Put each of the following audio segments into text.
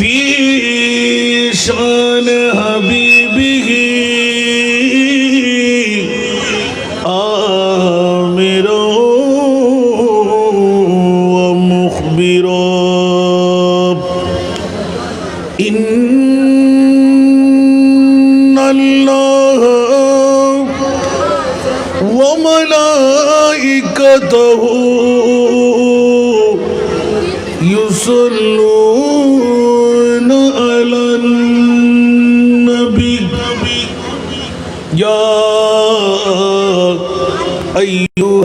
फी शान हबीबिही आमिरो व मुखबिरो इन्नल्लाह व मलाइकतहु युसल्लूना अलन नबी या अय्युहल्लज़ीना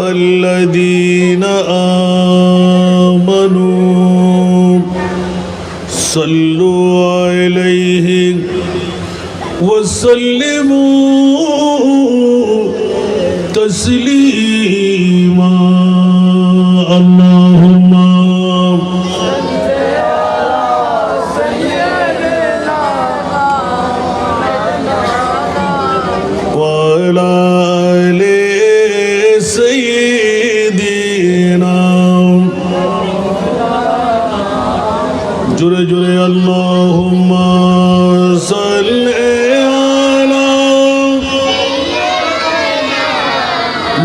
आमनू सल्लु अलैहि वसल्लिमू तस्लीमा अल्लाहुम्मा वअला आले सय्यिदिना जुरे जुरे अल्लाहुम्मा सल्लि अला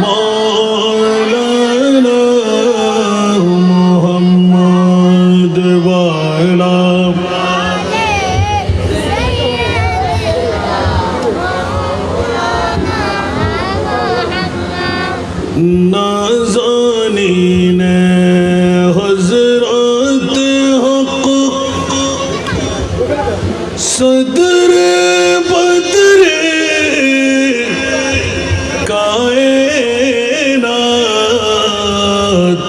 मौलाना मुहम्मद व अला नाज़ानीन हज़रत हक़ सदर बदर कायनात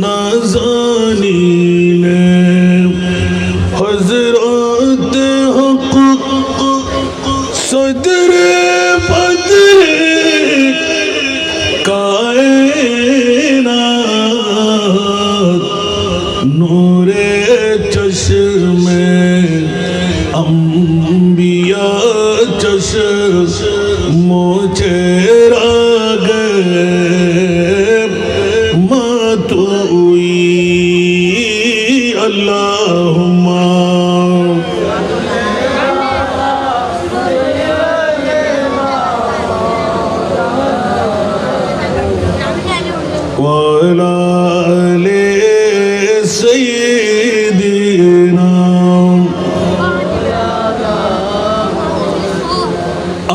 नाज़ानीन हज़रत हक़ सदर बदर कायनात नूरे चश्मे अंबिया चश्मो चेहरा गए मातुई अल्लाहुम्मा वअला आले सय्यिदिना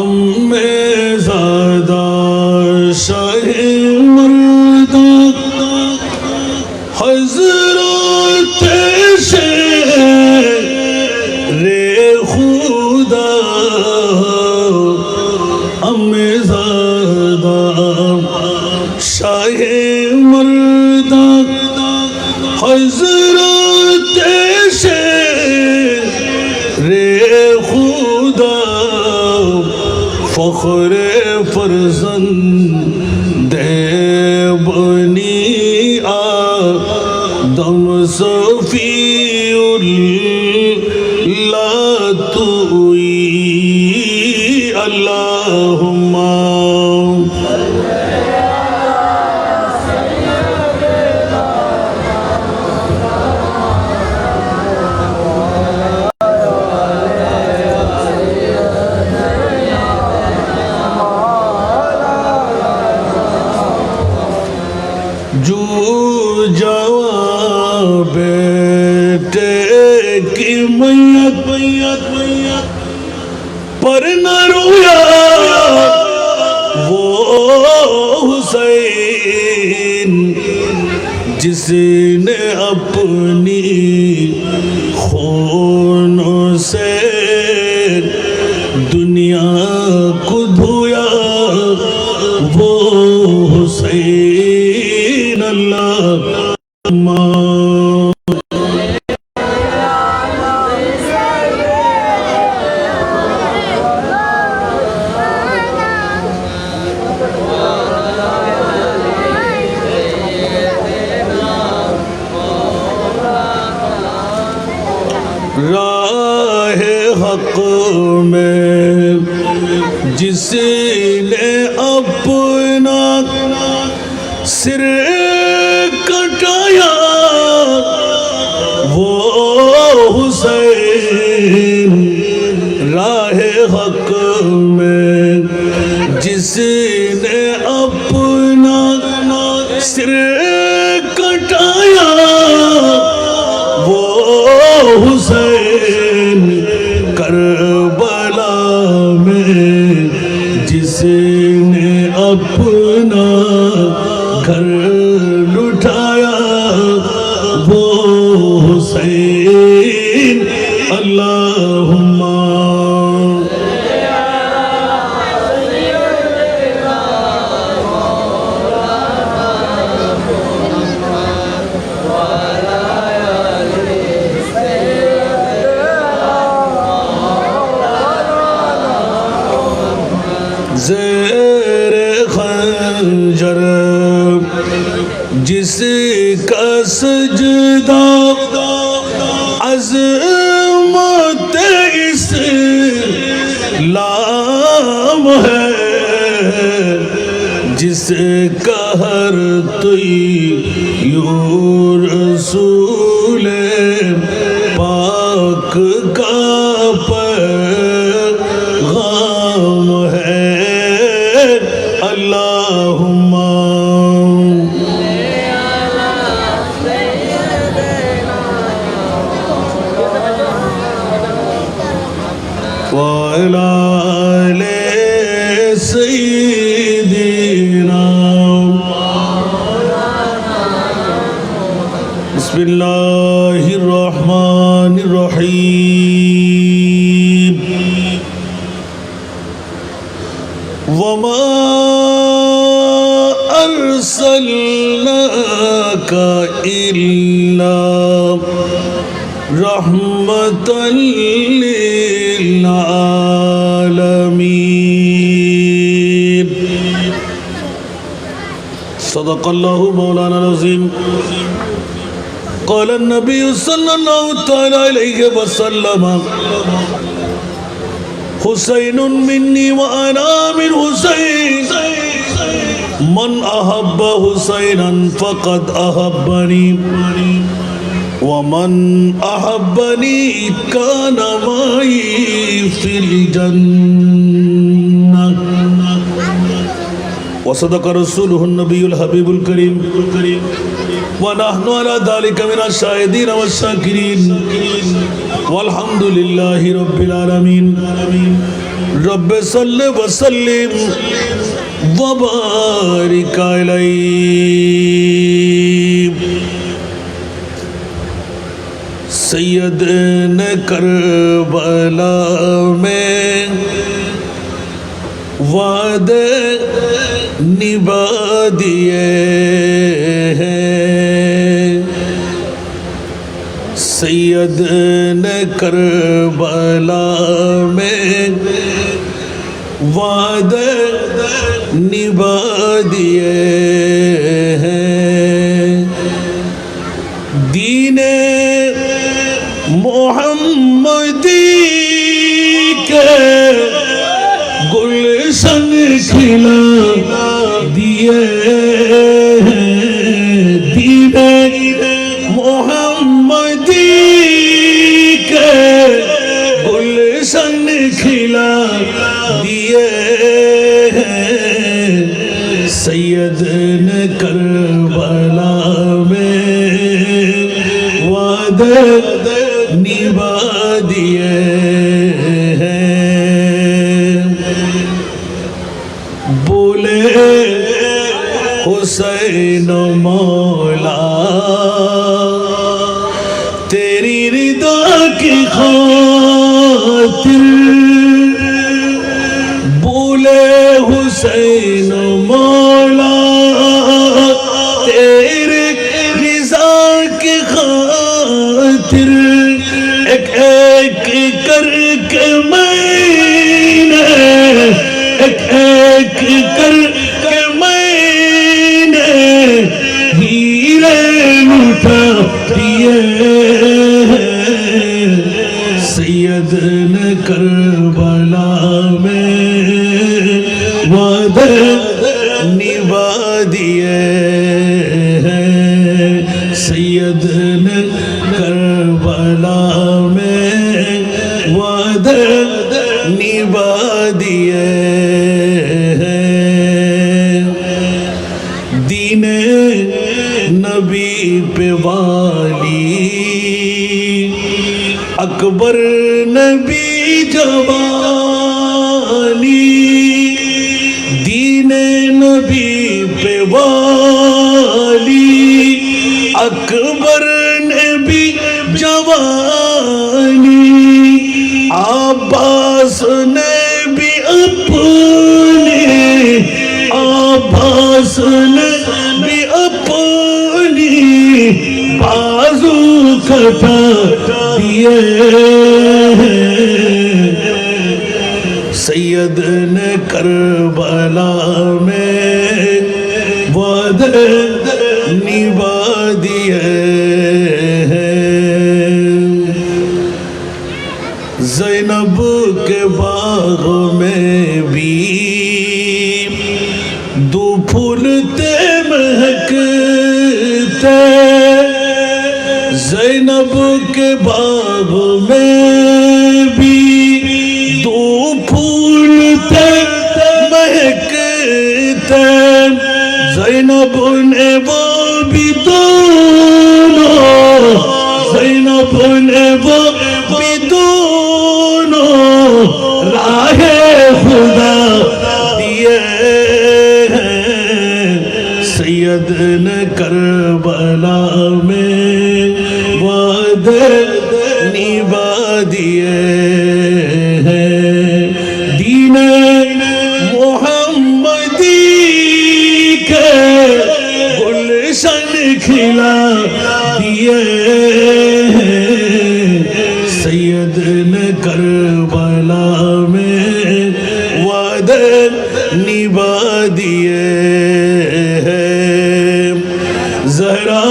अम्मे ज़ादा शाहे मर्दा हज़रत शेरे खुदा अम्मे ज़ादा शाहे मर्दा हज़रत शेरे खुदा फ़ख्रे फ़र्ज़ंद बनी आदम सफ़ीउल्लाह तुई अल्लाहुम्मा जो जवाब बेटे की मैयत पर न रोया वो हुसैन जिसने अपनी खूनों से दुनिया को धोया वो हुसैन अल्लाहुम्मा राहे हक में जिसने अपना सिर कटाया वो हुसैन अल्लाहुम्मा ज़ेरे खंजर जिसका सजदा अज़मत इस्लाम है, जिसका हर तय्यूर रसूल पाक का पैगाम है। अल्लाहुम्मा वअला आले सय्यिदिना। बिस्मिल्लाहिर रहमानिर रहीम। वमा अर्सलनाका इल्ला रहमतल लिल आलमीन। सदक़ल्लाहु मौलाना अज़ीम। क़ाल नबी सल्लल्लाहु तआला अलैहि वसल्लम हुसैनुन मिन्नी व अना मिन हुसैन मन अहब्ब हुसैनन फ़क़द अहब्बनी व मन अहब्बनी कान माई फ़िल जन्नह। व सदक़ रसूलुहुन नबियुल हबीबुल करीम व नहनु अला ज़ालिका मिनश शाहिदीन व शाकिरीन वल्हम्दुलिल्लाहि रब्बिल आलमीन। रब्बि सल्लि व सल्लिम व बारिक अलैहि। सैयदने करबला में वादे निभा दिए हैं। सैयदने करबला में वादे निभा दिए हैं। दीने मोहम्मदी के गुलशन खिला दिए हैं। दीने मोहम्मदी के गुलशन खिला दिए हैं। सैयद ने करबला में वादे निभा दिए हैं। बोले हुसैन मौला तेरी रिदा की खातिर। बोले हुसैन मौला तेरे रिजा की खातिर। एक एक करके मैंने एक एक करके मैंने हीरे लुटा दिए। सैयद ने करबला में वादे निभा दिए हैं। सैयद ने करबला में वादे निभा दिए हैं। दीने नबी पे वाली अकबर नबी जवानी। दीने नबी पे वाली अकबर नबी जवानी अब्बास ने भी अपने अब्बास ने भी अपनी बाजू कटा दिए सैयद ने करबला में वादे निभा दिए ज़ैनब के बाग में भी दो फूल थे महकते ज़ैनब के बाग में भी दो फूल थे महकते ज़ैनब ने वो भी दोनों ज़ैनब ने वो भी दोनों राहे खुदा दिए सैयद ने करबला में वादे निभा दिए दीने मोहम्मदी के गुलशन खिला दिए सैयद ने करबला में वादे निभा दिए ज़हरा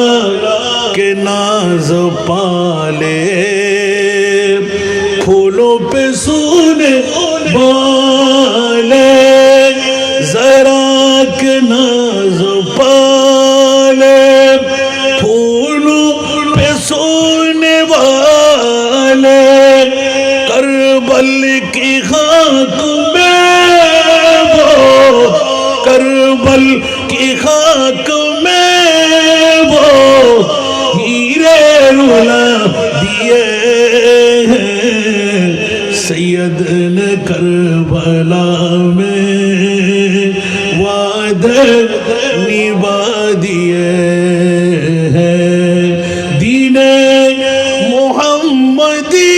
के नाज पाले फूलों पे सोने वाले ज़हरा के नाज पाले फूलों पे सोने वाले करबल की खाक में वो करबल की खाक में वो हीरे रुला दिए सैयद ने करबला में वादे निभा दिए दीने मोहम्मदी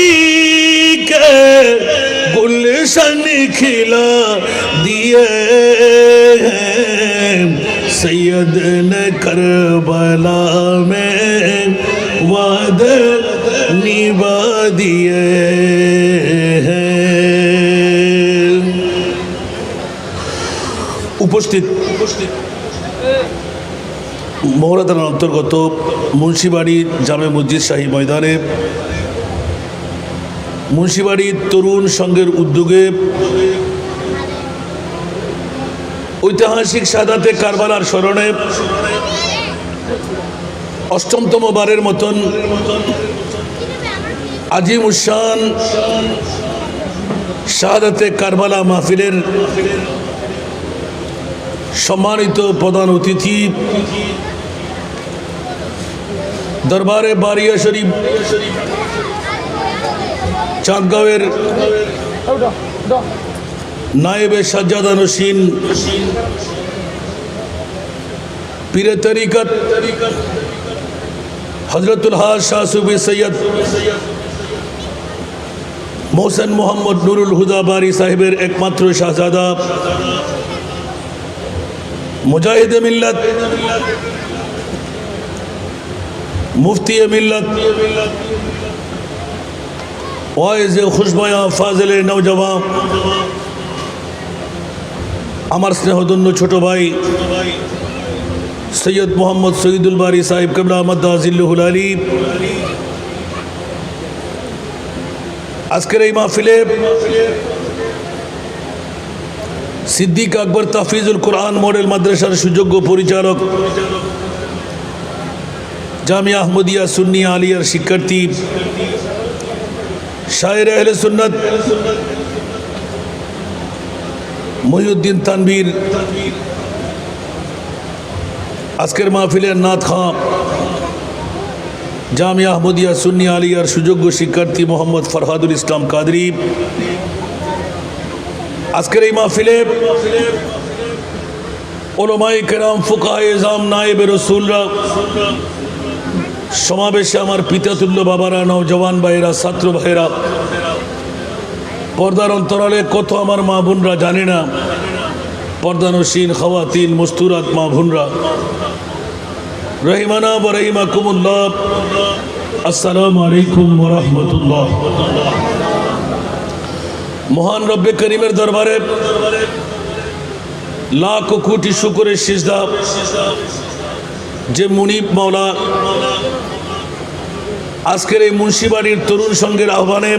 के गुलशन खिला दिए सैयद ने करबला में वादे निभा दिए উপস্থিত মহড়া থানার অন্তর্গত মুন্সিবাড়ি জামে মসজিদ শাহী ময়দানে মুন্সিবাড়ি তরুণ সংঘের উদ্যোগে ঐতিহাসিক শাহাদাতে কারবালার স্মরণে অষ্টমতম বারের মতন আজিম উসান শাহাদাতে কারবালা মাহফিলের সম্মানিত প্রধান অতিথি দরবারে বারিয়া শরীফ চাঁদগাঁওয়ের নায়েবে সাজ্জাদা নশীন পীরে তরিকত হযরতুল হাজ শাহ সুফি সৈয়দ মোহসেন মোহাম্মদ নুরুল হুদা বারি সাহেবের একমাত্র শাহজাদা मुजाहिद मिल्लत मुफ्ती मिल्लत वाइज खुशबया फाजिल नौजवान আমার স্নেহধন্য ছোট ভাই সৈয়দ মোহাম্মদ শহীদুল বারী সাহেব কিবলা মাদ্দাজিল্লুহুল আলী আজকের এই মাহফিলে সিদ্দিক আকবর তাহফিজুল কোরআন মডেল মাদ্রাসার সুযোগ্য পরিচালক জামিয়া আহমদিয়া সুন্নিয়া আলিয়ার শিক্ষার্থী শায়ের আহলে সুন্নাত মহিউদ্দিন তানভীর আজকের মাহফিলের নাত খাঁ জামিয়া আহমদিয়া সুন্নিয়া আলিয়ার সুযোগ্য শিক্ষার্থী মোহাম্মদ ফরহাদুল ইসলাম কাদরি আজকের এই মাহফিলে ওলামায়ে কেরাম ফুকাহায়ে ইজআম নায়েবে রাসূলরা সমাবেশে আমার পিতাতুল্য বাবারা, নওজওয়ান ভাইয়েরা, ছাত্র ভাইয়েরা, পর্দার অন্তরালে কত আমার মা বোনরা, জানি না, পর্দানসীন খাওয়াতিন মস্তুরাত মা বোনরা, রহিমানা ওয়া রাহিমাকুমুল্লাহ, আসসালামু আলাইকুম ওয়া রাহমাতুল্লাহ। মহান রব্বে করিমের দরবারে লাখ কোটি শুকরের সিজদা, যে মুনিব মাওলা আজকের এই মুন্সিবাড়ির তরুণ সংঘের আহ্বানে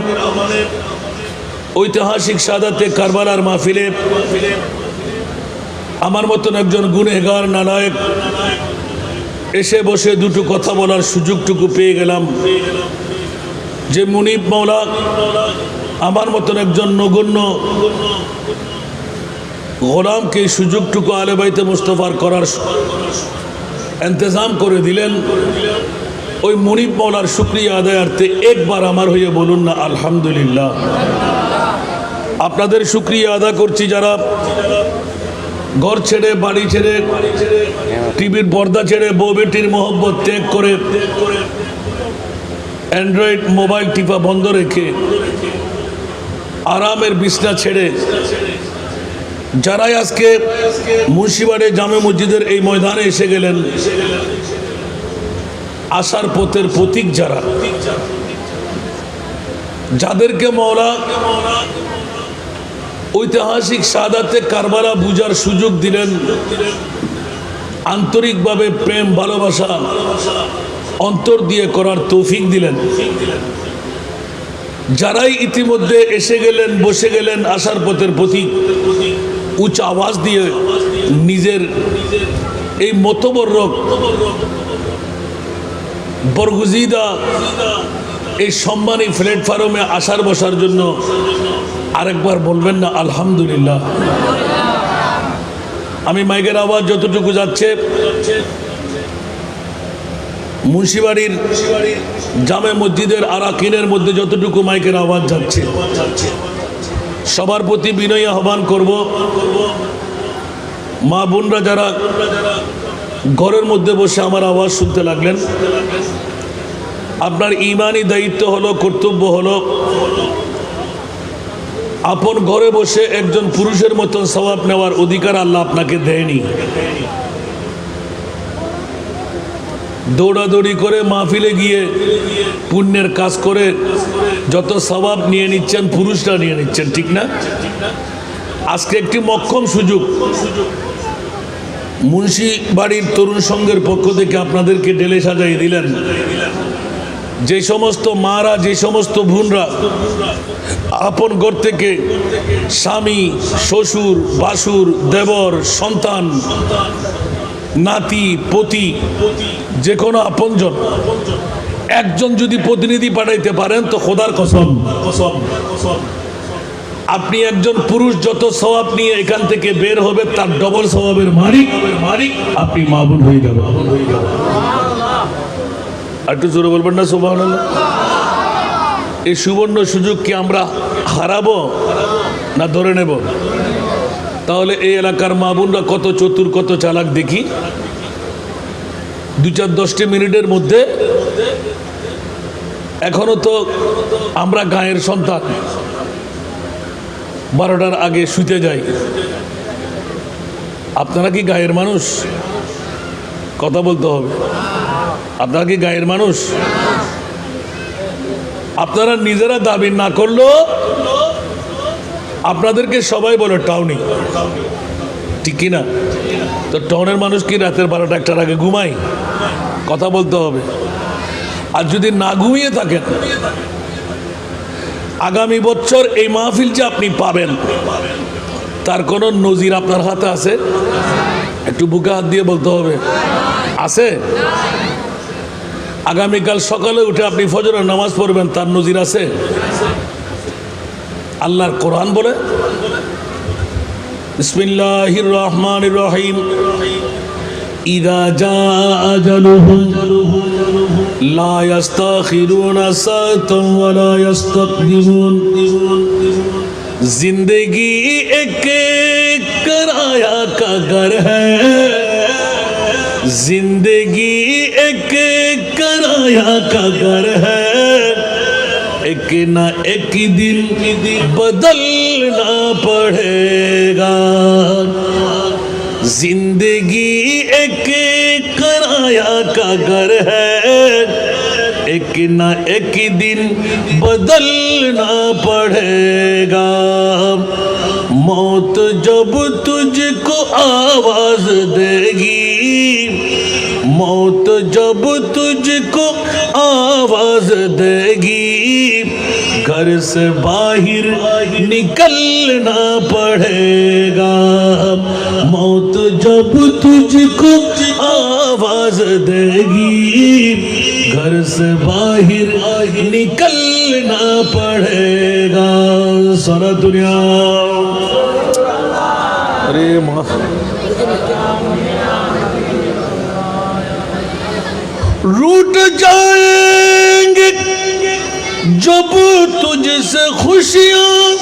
ঐতিহাসিক সাদাতে কারবালার মাহফিলে আমার মতন একজন গুনেগার নালায়েক এসে বসে দুটো কথা বলার সুযোগটুকু পেয়ে গেলাম। যে মুনিব মাওলা আমার মতন একজন নগণ্য গোলামকে এই সুযোগটুকু আলে বাইতে মুস্তফার করার ইন্তজাম করে দিলেন, ওই মুনিব মাওলার শুকরিয়া আদায়ার্থে একবার আমার হয়ে বলুন না আলহামদুলিল্লাহ। আপনাদের শুকরিয়া আদা করছি যারা ঘর ছেড়ে, বাড়ি ছেড়ে, টিভির পর্দা ছেড়ে, বউ বেটির মোহব্বত ত্যাগ করে, অ্যান্ড্রয়েড মোবাইল টিপা বন্ধ রেখে, আরামের বিছনা ছেড়ে যারাই আজকে মুন্সিবাড়ি জামে মসজিদের এই ময়দানে এসে গেলেন, আশার পথের প্রতীক যারা, যাদেরকে মাওলা ঐতিহাসিক সাদাতে কারবালা বুঝার সুযোগ দিলেন, আন্তরিকভাবে প্রেম ভালোবাসা অন্তর দিয়ে করার তৌফিক দিলেন, যারাই ইতিমধ্যে এসে গেলেন, বসে গেলেন, আশার পথের প্রতীক উচ্চ আওয়াজ দিয়ে নিজের এই মতবরক বরগুজিদা এই সম্মানী প্ল্যাটফর্মে আসার বসার জন্য আরেকবার বলবেন না আলহামদুলিল্লাহ। আমি মাইকের আওয়াজ যতটুকু যাচ্ছে, মুন্সিবাড়ির জামে মসজিদের আরাকিনের মধ্যে যতটুকু মাইকের আওয়াজ যাচ্ছে, সবার প্রতি বিনয়ী আহ্বান করব, মা বোনরা যারা ঘরের মধ্যে বসে আমার আওয়াজ শুনতে লাগলেন, আপনার ইমানি দায়িত্ব হলো, কর্তব্য হলো, আপন ঘরে বসে একজন পুরুষের মতন সওয়াব নেওয়ার অধিকার আল্লাহ আপনাকে দেয়নি। দৌড়াদৌড়ি করে মাহফিলে গিয়ে পুণ্যের কাজ করে যত সওয়াব নিয়ে নিচ্ছেন, পুরুষরা নিয়ে নিচ্ছেন, ঠিক না? আজকে একটি মক্ষম সুযোগ মুন্সিবাড়ির তরুণ সংঘের পক্ষ থেকে আপনাদেরকে ডেলে সাজাই দিলেন। যে সমস্ত মারা, যে সমস্ত বোনরা আপন ঘর থেকে স্বামী, শ্বশুর, বাসুর, দেবর, সন্তান, নাতি, পতি, যে কোনো আপনজন একজন যদি প্রতিনিধি পাঠাইতে পারেন তো খোদার কসম আপনি একজন পুরুষ যত সওয়াব নিয়ে এখান থেকে বের হবে তার ডবল সওয়াবের মালিক আপনি মা বোন হয়ে যাবেন। একটু জোরে বলবেন না সুবহানাল্লাহ। এই সুবর্ণ সুযোগ কি আমরা হারাবো না ধরে নেব? তাহলে এই এলাকার মা বোনরা কত চতুর, কত চালাক দেখি। 2-10 মিনিটের মধ্যে, এখনো তো আমরা গায়ের সন্তান, 12টার আগে শুতে যাই। আপনারা কি গায়ের মানুষ? কথা বলতে হবে। আপনারা কি গায়ের মানুষ? আপনারা নিজেরা দাবি না করলেও আপনাদেরকে সবাই বলে টাউনি, ঠিক কিনা? তো টাউনের মানুষ কি রাতের 12টা-1টার আগে ঘুমায়? কথা বলতে হবে। আর যদি না ঘুমিয়ে থাকেন, আগামী বছর এই মাহফিল যে আপনি পাবেন তার কোনো নজির আপনার হাতে আছে? একটু বুকে হাত দিয়ে বলতে হবে, আছে? আগামীকাল সকালে উঠে আপনি ফজরের নামাজ পড়বেন, তার নজির আছে? আল্লাহর কোরআন বলে বিসমিল্লাহির রহমানির রহিম, ইযা জাআ আজালুহুম লা ইস্তাখিরুনা সাআতান ওয়া লা ইস্তাকদিমুন। जिंदगी एक किराया का घर है, जिंदगी एक किराया का घर है एक ना एक दिन बदलना पड़ेगा जिंदगी एक किराया का घर है एक ना एक दिन बदलना पड़ेगा मौत जब तुझको आवाज देगी मौत जब तुझको आवाज देगी घर से बाहर निकलना पड़ेगा मौत जब तुझको आवाज देगी घर से बाहर निकलना पड़ेगा सारा दुनिया अरे माँ रूठ जाएंगे जब तुझसे खुशियां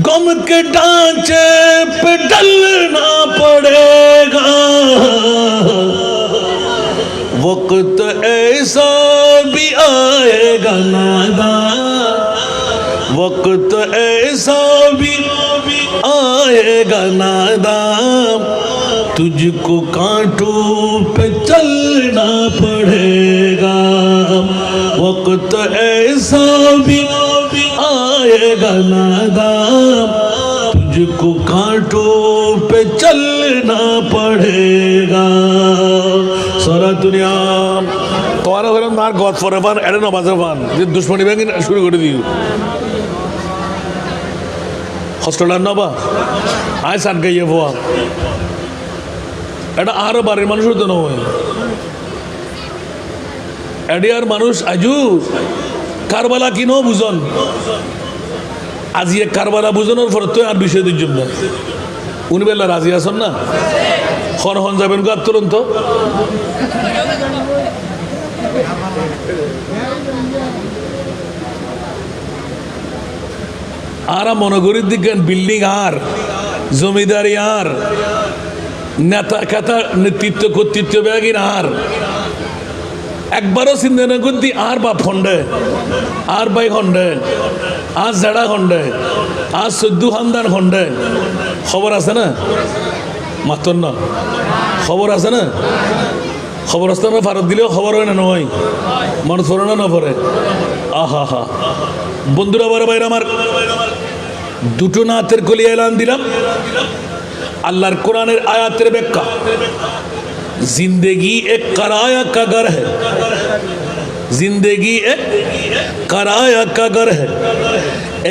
गम के ढांचे पे डलना पड़ेगा वक्त ऐसा भी आएगा नादा वक्त ऐसा भी आएगा नादा तुझको कांटों पे चलना पड़ेगा वक्त ऐसा भी आएगा नादा तुझको कांटों पे चलना पड़ेगा सारा दुनिया তোমারা হলাম না গদ ফরে পান এটা না বাজার পান যে দুশ্মনী ব্যাংক শুরু করে দিও হস্টেলার না বা আয় সাত গাইয়ে ভোয়া এটা আরো বাড়ির মানুষও তো নয় এডিয়ার মানুষ আজু কারবালা কিনো বুঝন আজি কারবালা বুঝানোর পর তো আর বিষয় দির জন্য উনি বেলা রাজি আছেন না হন যাবেন গো তুরন্ত আর মনগরীর দিকে বিল্ডিং আর জমিদারি আর নেতা খেতা নেতৃত্ব কর্তৃত্ব ব্যাগিন আর একবারও চিন্তা না করতে আর বাপ খন্ডে আর বাই খন্ডে আর জেড়া খন্ডে আর চোদ্দ খানদান খন্ডে খবর আছে না মাত্র না খবর আছে না খবর আসতে না ভারত দিলেও খবর হয় না নয় মানুষ পড়ে না পড়ে আহা হা বন্ধুরা বড় ভাইরা আমার দুটো নাতের কলি এলান দিলাম अल्लाह कुरान आयात बेक्का जिंदगी एक कराया का घर है जिंदगी एक कराया का घर है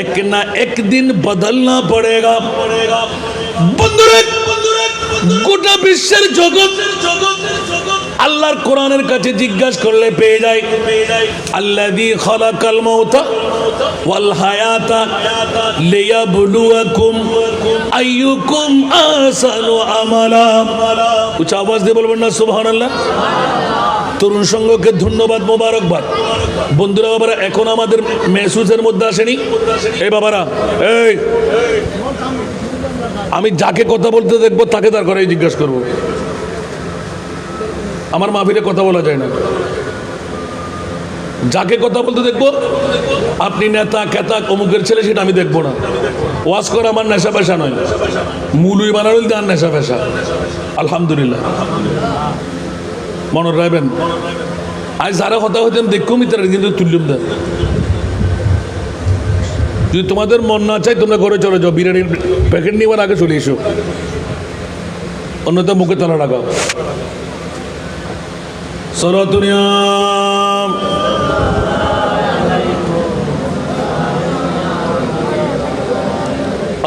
एक ना एक दिन बदलना पड़ेगा बंदुरे गोटा विश्वेर जगत আল্লাহর কোরআনের কাছে জিজ্ঞাসা করলে পেয়ে যায় আল্লাযী খালাকাল মাউতা ওয়াল হায়াতা লিয়াবলুয়াকুম আইয়ুকুম আহসানু আমালা উচ্চ আওয়াজ দিয়ে বলবেন না সুবহানাল্লাহ তরুণ সংঘকে ধন্যবাদ মোবারকবাদ বন্ধুরা বাবারা এখন আমাদের মেসেজের মধ্যে আসেনি এই বাবারা এই আমি যাকে কথা বলতে দেখবো তাকে তার করে জিজ্ঞাসা করবো আমার মাহফিলে কথা বলা যায় না যাকে কথা বলতে দেখবো আপনি নেতা কেতা অমুকের ছেলে সেটা আমি দেখবো না ওয়াজ করা আমার নেশা পেশা নয় মুলুই বানারুল দেন নেশা পেশা আলহামদুলিল্লাহ মনে রাখবেন আজ যারা কথা হইতেন দেখুম তারা কিন্তু তুললুম দেন যদি তোমাদের মন না চাই তোমরা ঘরে চলে যাও বিরিয়ানির প্যাকেট নিবার আগে চলে এসো অন্যথা মুখে তালা লাগাও সরাতুনিয়া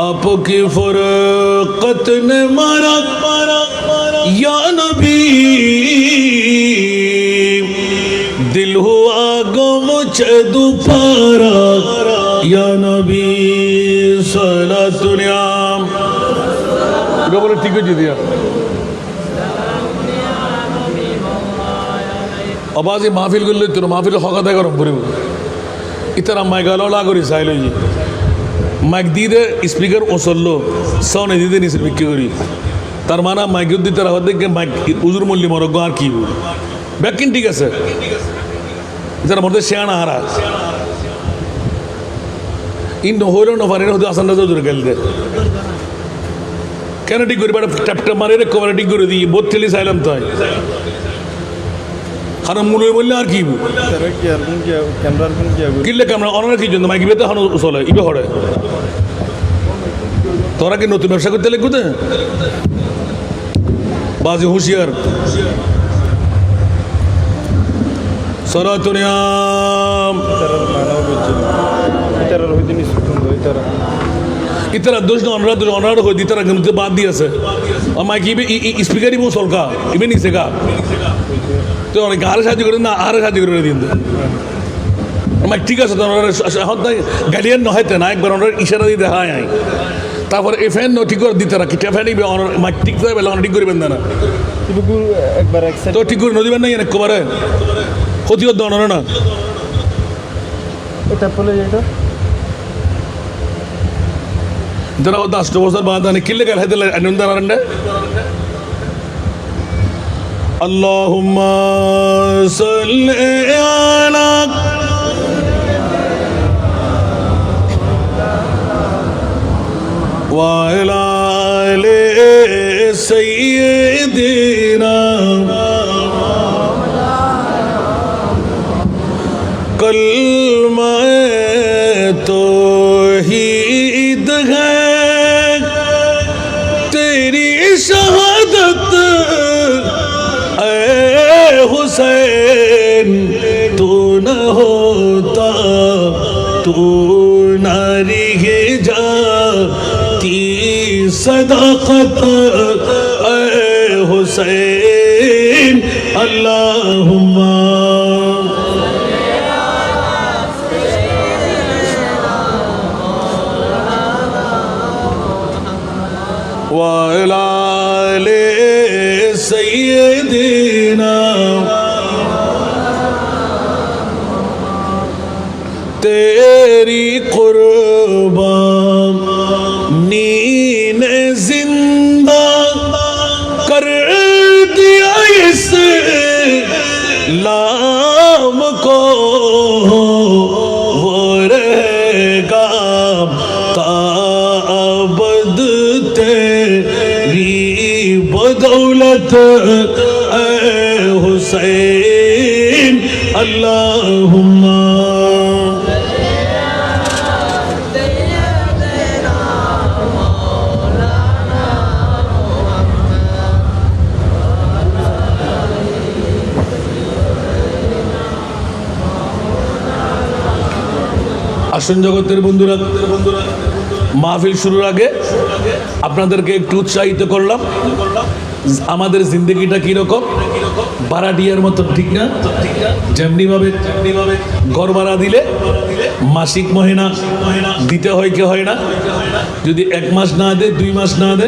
आपकी फरकत ने मारा या नबी दिल हुआ गम दोबारा या नबी सलातुनिया बोले ठीक है दिया आवाज महफिल कर लेते महफिल हका देगा गरम इतना माइगाला करी चाइल মাইক দিয়ে স্পিকার ওসললো সাউন্ড দিতে নিচে বিক্রি করি তার মানে মাইক দিতে রাখা দেখে মাইক উজুর মল্লি মরগ আর কি ব্যাকিন ঠিক আছে যারা মধ্যে শেয়ানা হারা ইন হইল নফারে হতে আসান রাজা দূরে গেলতে কেন ঠিক করি ট্যাপটা মারে রে কভারে ঠিক করে দিই বোধ ঠেলি চাইলাম তো কারণ মূল বললে আর কি কিনলে ক্যামেরা অনার কি জন্য মাইকি বেতে হানো চলে ইবে হরে তোরা কি নতুন ব্যবসা করতে লাগবে তো বাজে হুঁশিয়ার সরাতনিয়াম ইতারা দোষ না অনার হয়ে দি তারা কিন্তু বাদ দিয়েছে মাইকি ইবে স্পিকারই বউ সলকা ইবে নিছে গা তো অনেক আরে সাহায্য করে না আরে সাহায্য করে দিন মাইক ঠিক আছে তো গালিয়ান নয় না একবার ওনার ইশারা দিয়ে দেখা হয় তারপর এই ফ্যান ঠিক করে দিতে রাখি ফ্যান মাইক ঠিক করে বেলা ঠিক করবেন না তো ঠিক করে নদীবেন নাই একবারে ক্ষতি করতে অনার না যারা 10 বছর বাদ কিনলে গেল হাতে আনন্দ আল্লাহুম্মা সাল্লি আলা ওয়া আলা আলি সাইয়্যিদিনা কলমা তৌহিদ है तेरी शहादत हुसैन तू न होता तू नारी जाती सदाकत हुसैन अल्लाहुम्मा وعلى آل سيدنا तेरी कुर्बानी ने जिंदा कर दिया इस लाम को वो रहेगा ताबद तेरी बदौलत हुसैन अल्लाहुम्मा আসন জগতের বন্ধুরা মাহফিল শুরুর আগে আপনাদেরকে একটু উৎসাহিত করলাম আমাদের জিন্দগিটা কিরকম ভাড়াটিয়ার মতো ঠিক না যেমনি ভাবে ঘর ভাড়া দিলে মাসিক মহিনা দিতে হয় কি হয় না যদি 1 মাস না দে 2 মাস না দে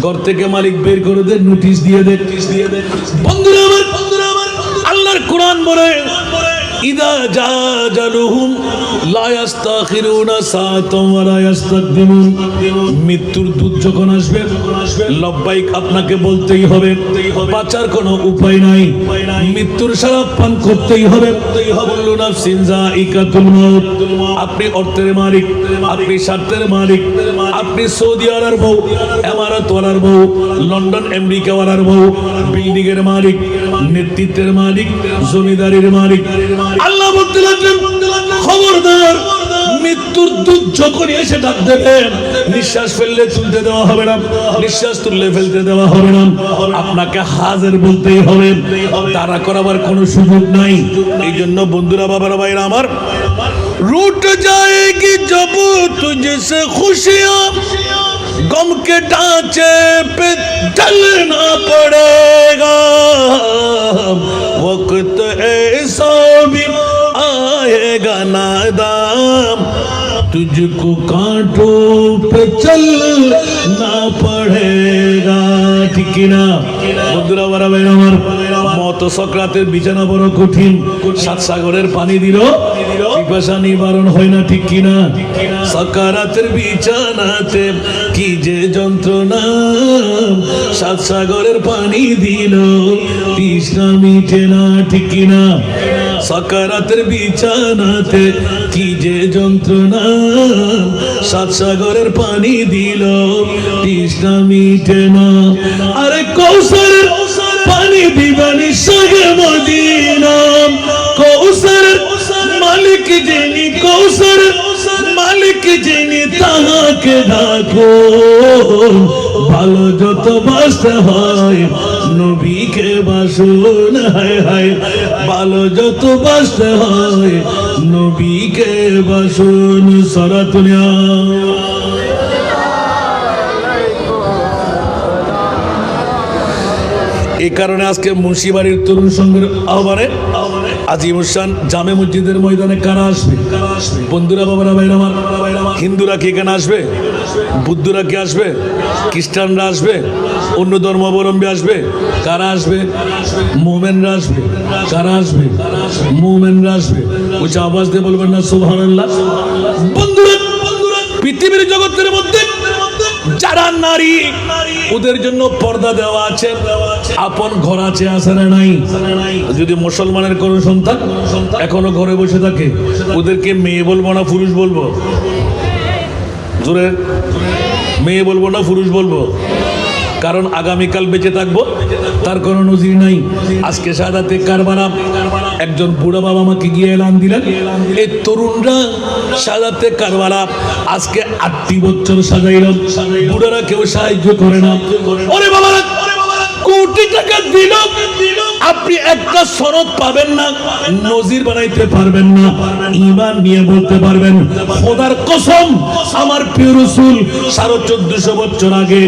ঘর থেকে মালিক বের করে দে নোটিশ দিয়ে দে বন্ধুরা আমার আল্লাহর কোরআন বলে ইদা জাজালুহুম লা ইস্তাখিরুনা সাআতাম ওয়া লা ইস্তাকদিমুন মৃত্যুর দূত যখন আসবে লব্বাইক আপনাকে বলতেই হবে বাঁচার কোনো উপায় নাই মৃত্যুর শরাব পান করতেই হবে কুল্লু নাফসিন যায়িকাতুল মাউত আপনি অর্থের মালিক আপনি স্বার্থের মালিক আপনি সৌদি আরবের বউ ইমারাত ওয়ালার বউ লন্ডন আমেরিকা ওয়ালার বউ বিল্ডিং এর মালিক নেতৃত্বের মালিক জমিদারির মালিক আল্লাহ বলতে লাগলেন খবরদার মৃত্যুর দূত যখন এসে ডাক দেবে নিঃশ্বাস ফেললে তুলতে দেওয়া হবে না নিঃশ্বাস তুললে ফেলতে দেওয়া হবে না আপনাকে হাজির বলতেই হবে তারা করাবার কোনো সুযোগ নাই এই জন্য বন্ধুরা বাবারা ভাইরা আমার रूठ जाएगी जब तुझसे खुशियां गम के ढांचे पे ढलना पड़ेगा वक्त ऐसा भी आएगा नादाम तुझको कांटों पे चलना पड़ेगा ठीक ना বন্ধুরা বাবা আমার মত সক্রাতের বিছানা বড় কঠিন 7 সাগরের পানি দিল পিপাসা নিবারণ হয় না, ঠিক কিনা? সাকারাতের বিছানাতে কি যে যন্ত্রণা, সাত সাগরের পানি দিল তৃষ্ণা মিটে না, ঠিক কিনা? সাকারাতের বিছানাতে কি যে যন্ত্রণা, সাত সাগরের পানি দিল তৃষ্ণা মিটে না। আরে কৌশলের পানি দিবানি সগে মদিনা, কৌশলের মালিক যিনি, কৌশলের মালিক যিনি, তাহাকে ডাকো। ভালো যত বাসতে হয় নবীকে বাসুন, হায় হায় ভালো যত বাসতে হয় নবীকে বাসুন। সরাতুনিয়া এই কারণে আজকে মুন্সিবাড়ির তরুণ সংঘের আহ্বানে আজিমুসান জামে মসজিদের ময়দানে কারা আসবে? বন্ধুরা, বাবারা, ভাইরা আমার, হিন্দুরা কি এখানে আসবে? বুদ্ধরা কি আসবে? খ্রিস্টানরা আসবে? অন্য ধর্মাবলম্বী আসবে? কারা আসবে? মুমিনরা আসবে। কারা আসবে? মুমিনরা আসবে। উচ্চ আওয়াজ দিয়ে বলবেন না সুবহানাল্লাহ? বন্ধুরা, পৃথিবীর জগতের মধ্যে যারা নারী, ওদের জন্য পর্দা দেওয়া আছে, আপন ঘর আছে, আছে না নাই? যদি মুসলমানের কোন সন্তান এখনো ঘরে বসে থাকে, ওদেরকে মেয়ে বলবো না পুরুষ বলবো? জোরে মেয়ে বলবো না পুরুষ বলবো? কারণ আগামীকাল বেঁচে থাকবো তার কোনো নজির নাই। আজকে শাহাদাতে কারবালা একজন বুড়া বাবা আমাকে গিয়ে এলান দিলেন, এই তরুণরা শাহাদাতে কারবালা আজকে 8টি বছর সাজাইল, বুড়ারা কেউ সাহায্য করে না। ওরে বাবারা, কোটি টাকা দিল, আপনি একটা সনদ পাবেন না, নজির বানাইতে পারবেন না, ঈমান নিয়ে বলতে পারবেন খোদার কসম আমার প্রিয় রাসূল 1450 বছর আগে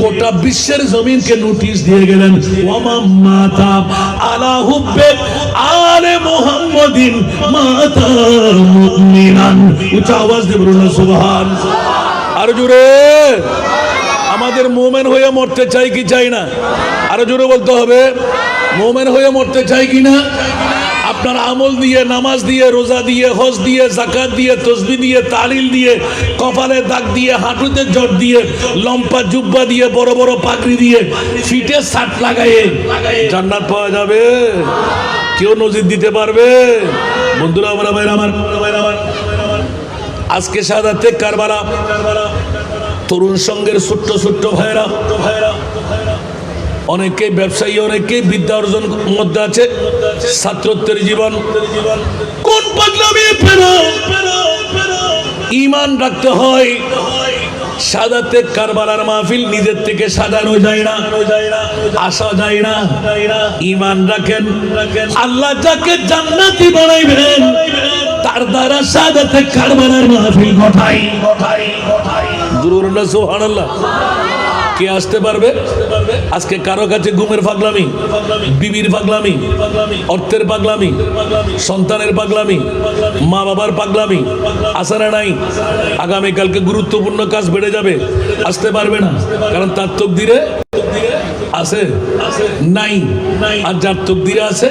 গোটা বিশ্বের জমিনকে নোটিশ দিয়ে গেলেন, ওয়ামা মাতা আলা হুব্বে আলে মুহাম্মাদিন মাতা মুমিনান। উচ্চ আওয়াজ দিয়ে বলুন সুবহান। আরো জোরে। আমাদের মুমিন হয়ে মরতে চাই কি চাই না? আরো জোরে বলতে হবে, মুমিন হয়ে মরতে চাই কি না? আপনার আমল দিয়ে, নামাজ দিয়ে, রোজা দিয়ে, হজ দিয়ে, যাকাত দিয়ে, তাসবিহ দিয়ে, তাহলিল দিয়ে, কপালে দাগ দিয়ে, হাঁটুতে জট দিয়ে, লম্পা জুব্বা দিয়ে, বড় বড় পাগড়ি দিয়ে, ফিটে শার্ট লাগায়ে জান্নাত পাওয়া যাবে? কেউ নজির দিতে পারবে? বন্ধুরা, আমরা ভাইরা আমার, আজকে শাহাদাতে কারবালা তরুণ সংঘের ছোট্ট ছোট্ট ভাইরা, অনেকে ব্যবসায়ী, অনেকে বিদ্যা অর্জন মধ্যে আছে, ছাত্রত্বের জীবন। কোন পাগলামি পেরো ঈমান রাখতে হয়। শাহাদাতে কারবালার মাহফিল নিজের থেকে সাজানো যায় না, আসা যায় না। ঈমান রাখেন, আল্লাহ যাকে জান্নাতি বানাইবেন তার দ্বারা শাহাদাতে কারবালার মাহফিল ঘটাই। দুরুল্লাহ সুবহানাল্লাহ। কে আসতে পারবে? আজকে কারো কাছে ঘুমের পাগলামি, বিবির পাগলামি, অর্থের পাগলামি, সন্তানের পাগলামি, মা বাবার পাগলামি আছে না নাই? আগামীকালকে গুরুত্বপূর্ণ কাজ বেড়ে যাবে, আসতে পারবে না, কারণ তার তকদিরে আছে নাই। আর যার তকদিরে আছে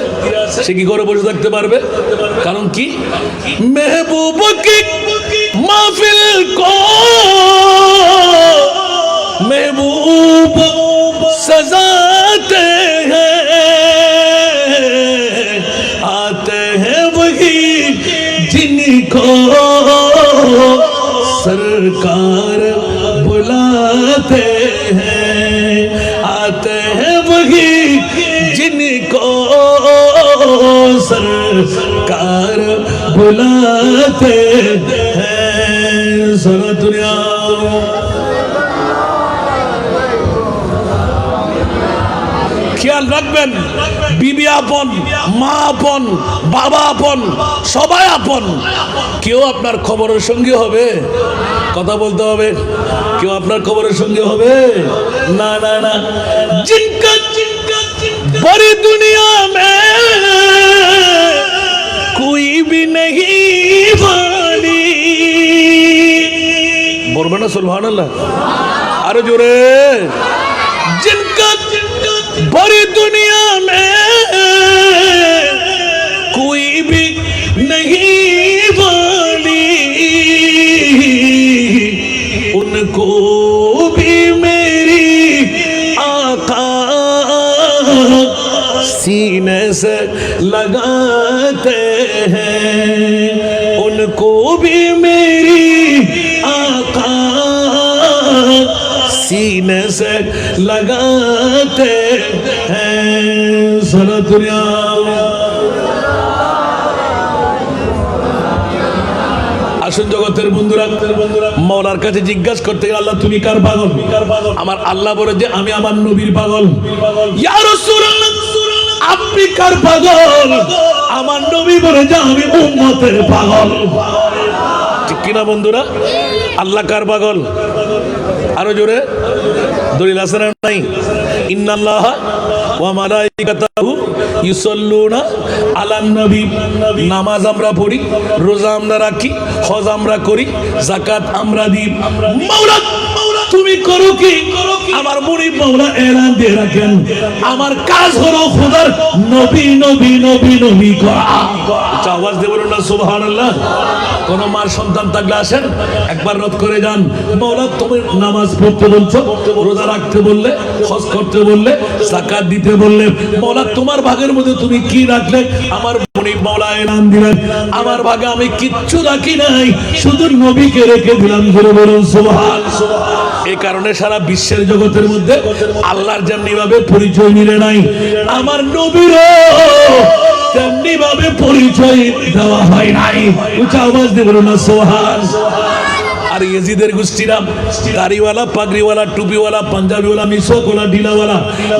সে কি করে বসে থাকতে পারবে? কারণ কি? মেহবুব কি মাহফিল কো महबूब सजाते हैं, आते हैं वही जिनको सरकार बुलाते हैं, आते हैं वही जिनको सरकार बुलाते हैं। सारा दुनिया খেয়াল রাখবেন, বিবি আপন, মা আপন, বাবা আপন, সবাই আপন। কেউ আপনার খবরের সঙ্গী হবে? কথা বলতে হবে। কেউ আপনার খবরের সঙ্গী হবে না, না, না। জিনকা বড়ি দুনিয়া মে কোই ভি নেহি বানি। বলবেন না সুবহানাল্লাহ? আরো জোরে। जिनका बड़ी दुनिया में कोई भी नहीं उनको भी मेरी आका सीने से लगाते हैं, उनको भी मेरी आका सीने से लगाते हैं। सारा दुनिया আসুন জগতের বন্ধুরা, মওলার কাছে জিজ্ঞাসা করতে গেলে আল্লাহ তুমি কার পাগল? আমার আল্লাহ বলে যে আমি আমার নবীর পাগল। ইয়া রাসূলুল্লাহ আপনি কার পাগল? আমার নবী বলে যে আমি উম্মতের পাগল। ঠিক কিনা বন্ধুরা? আল্লাহ কার পাগল? আরো জোরে দলিল আছে না নাই? ইন্নাল্লাহা ওয়া মালাইকাতাহু ইউসাল্লুনা আলান নবী। নামাজ আমরা পড়ি, রোজা আমরা রাখি, হজ আমরা করি, যাকাত আমরা দিই। মাওলা তুমি করো কি? আমার মুরিদ মাওলা এলান দিয়ে রাখেন আমার কাজ হলো খোদার নবী নবী নবী নবী করা। আওয়াজ দিয়ে বলুন না সুবহানাল্লাহ। কোন মার সন্তান থাকলে আসেন একবার রদ করে যান, মাওলা তুমি নামাজ পড়তে বলছো, রোজা রাখতে বললে, হজ করতে বললে, যাকাত দিতে বললে, মাওলা তোমার ভাগের মধ্যে তুমি কি রাখলে? আমার মুরিদ মাওলা এলান দিলেন আমার ভাগে আমি কিচ্ছু রাখি নাই, শুধু নবীকে রেখে দিলাম। জোরে বলুন সুবহানাল্লাহ। এই কারণে সারা বিশ্বের জগতের মধ্যে আল্লাহর যেমনি ভাবে পরিচয় নিলে নাই, আমার নবীরও তেমনি ভাবে পরিচয় দেওয়া হয় নাই। উচ্চ আওয়াজ দিয়ে বলুন না সুবহানাল্লাহ। আর ইয়েজিদের গোষ্ঠীরা দাড়িওয়ালা, পাগড়িওয়ালা, টুপিওয়ালা, পাঞ্জাবিওয়ালা, মিশকওয়ালা, ঢিলাওয়ালা,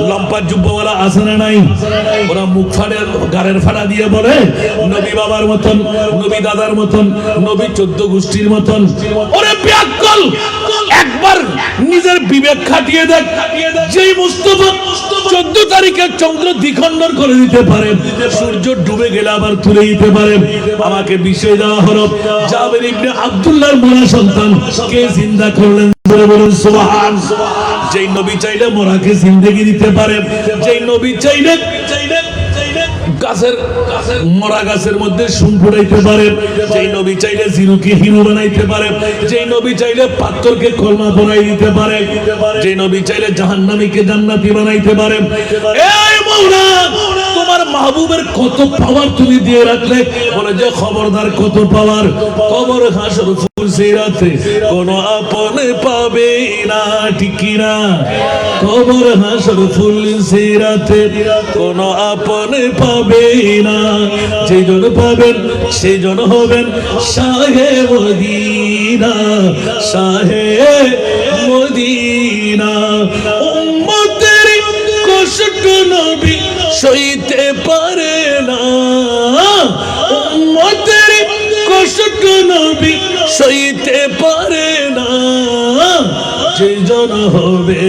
লম্পা জুব্বাওয়ালা আছে না নাই? ওরা মুখ ফাড়ে গাড়ের ফাড়া দিয়ে বলে নবী বাবার মতন, নবী দাদার মতন, নবী 14 গোষ্ঠীর মতন। ওরে বিয়াক্কল, একবার নিজের বিবেক খাটিয়ে দেখ, যেই মুস্তাফা 14 তারিখে চন্দ্র দ্বিখণ্ডন করে দিতে পারে, সূর্য ডুবে গেলে আবার তুলে দিতে পারে। আমাকে বিষয় দেওয়া হলো জাবের ইবনে আব্দুল্লাহর মোলা সন্তান কে জিন্দা করলেন? বলুন সুবহানাল্লাহ। যেই নবী চাইলে মোরাকে জিন্দেগি দিতে পারে, যেই নবী চাইলে গাছের মরা গাছের মধ্যে সুম ফুটাইতে পারে, যেই নবী চাইলে জিরুকে হিরো বানাইতে পারে, যেই নবী চাইলে পাথরকে কলমা বানাই দিতে পারে, যেই নবী চাইলে জাহান্নামীকে জান্নাতি বানাইতে পারে। এই মাওলা তোমার মাহবুবের কত পাওয়ার তুমি দিয়ে রাখলে, বলে যে খবরদার কত পাওয়ার। কবর হাসর ফুল সিরাতে কোন আপন পাবে না, ঠিক কি না? কবর হাসর ফুল সিরাতে কোন আপন পাবে না, যেই জন পাবেন সেই জন হবেন শাহে মদিনা, শাহে মদিনা। উম্মতের কষ্ট নবী সইতে পারে না, উম্মতের কষ্ট নবী সইতে পারে না, যেই জন হবে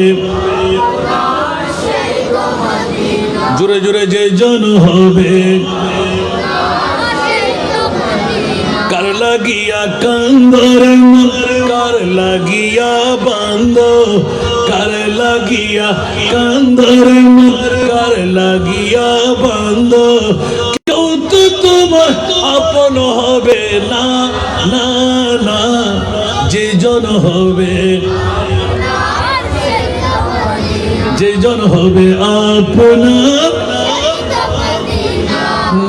জোরে জোরে যে জন হবে, কার লাগিয়া কান্দর কার লাগিয়া বান্দ, কার লাগিয়া কান্দর কার লাগিয়া বান্দ, কেউ তো তোমার আপন হবে না, না না, যে জন হবে, যে জন হবে আপনার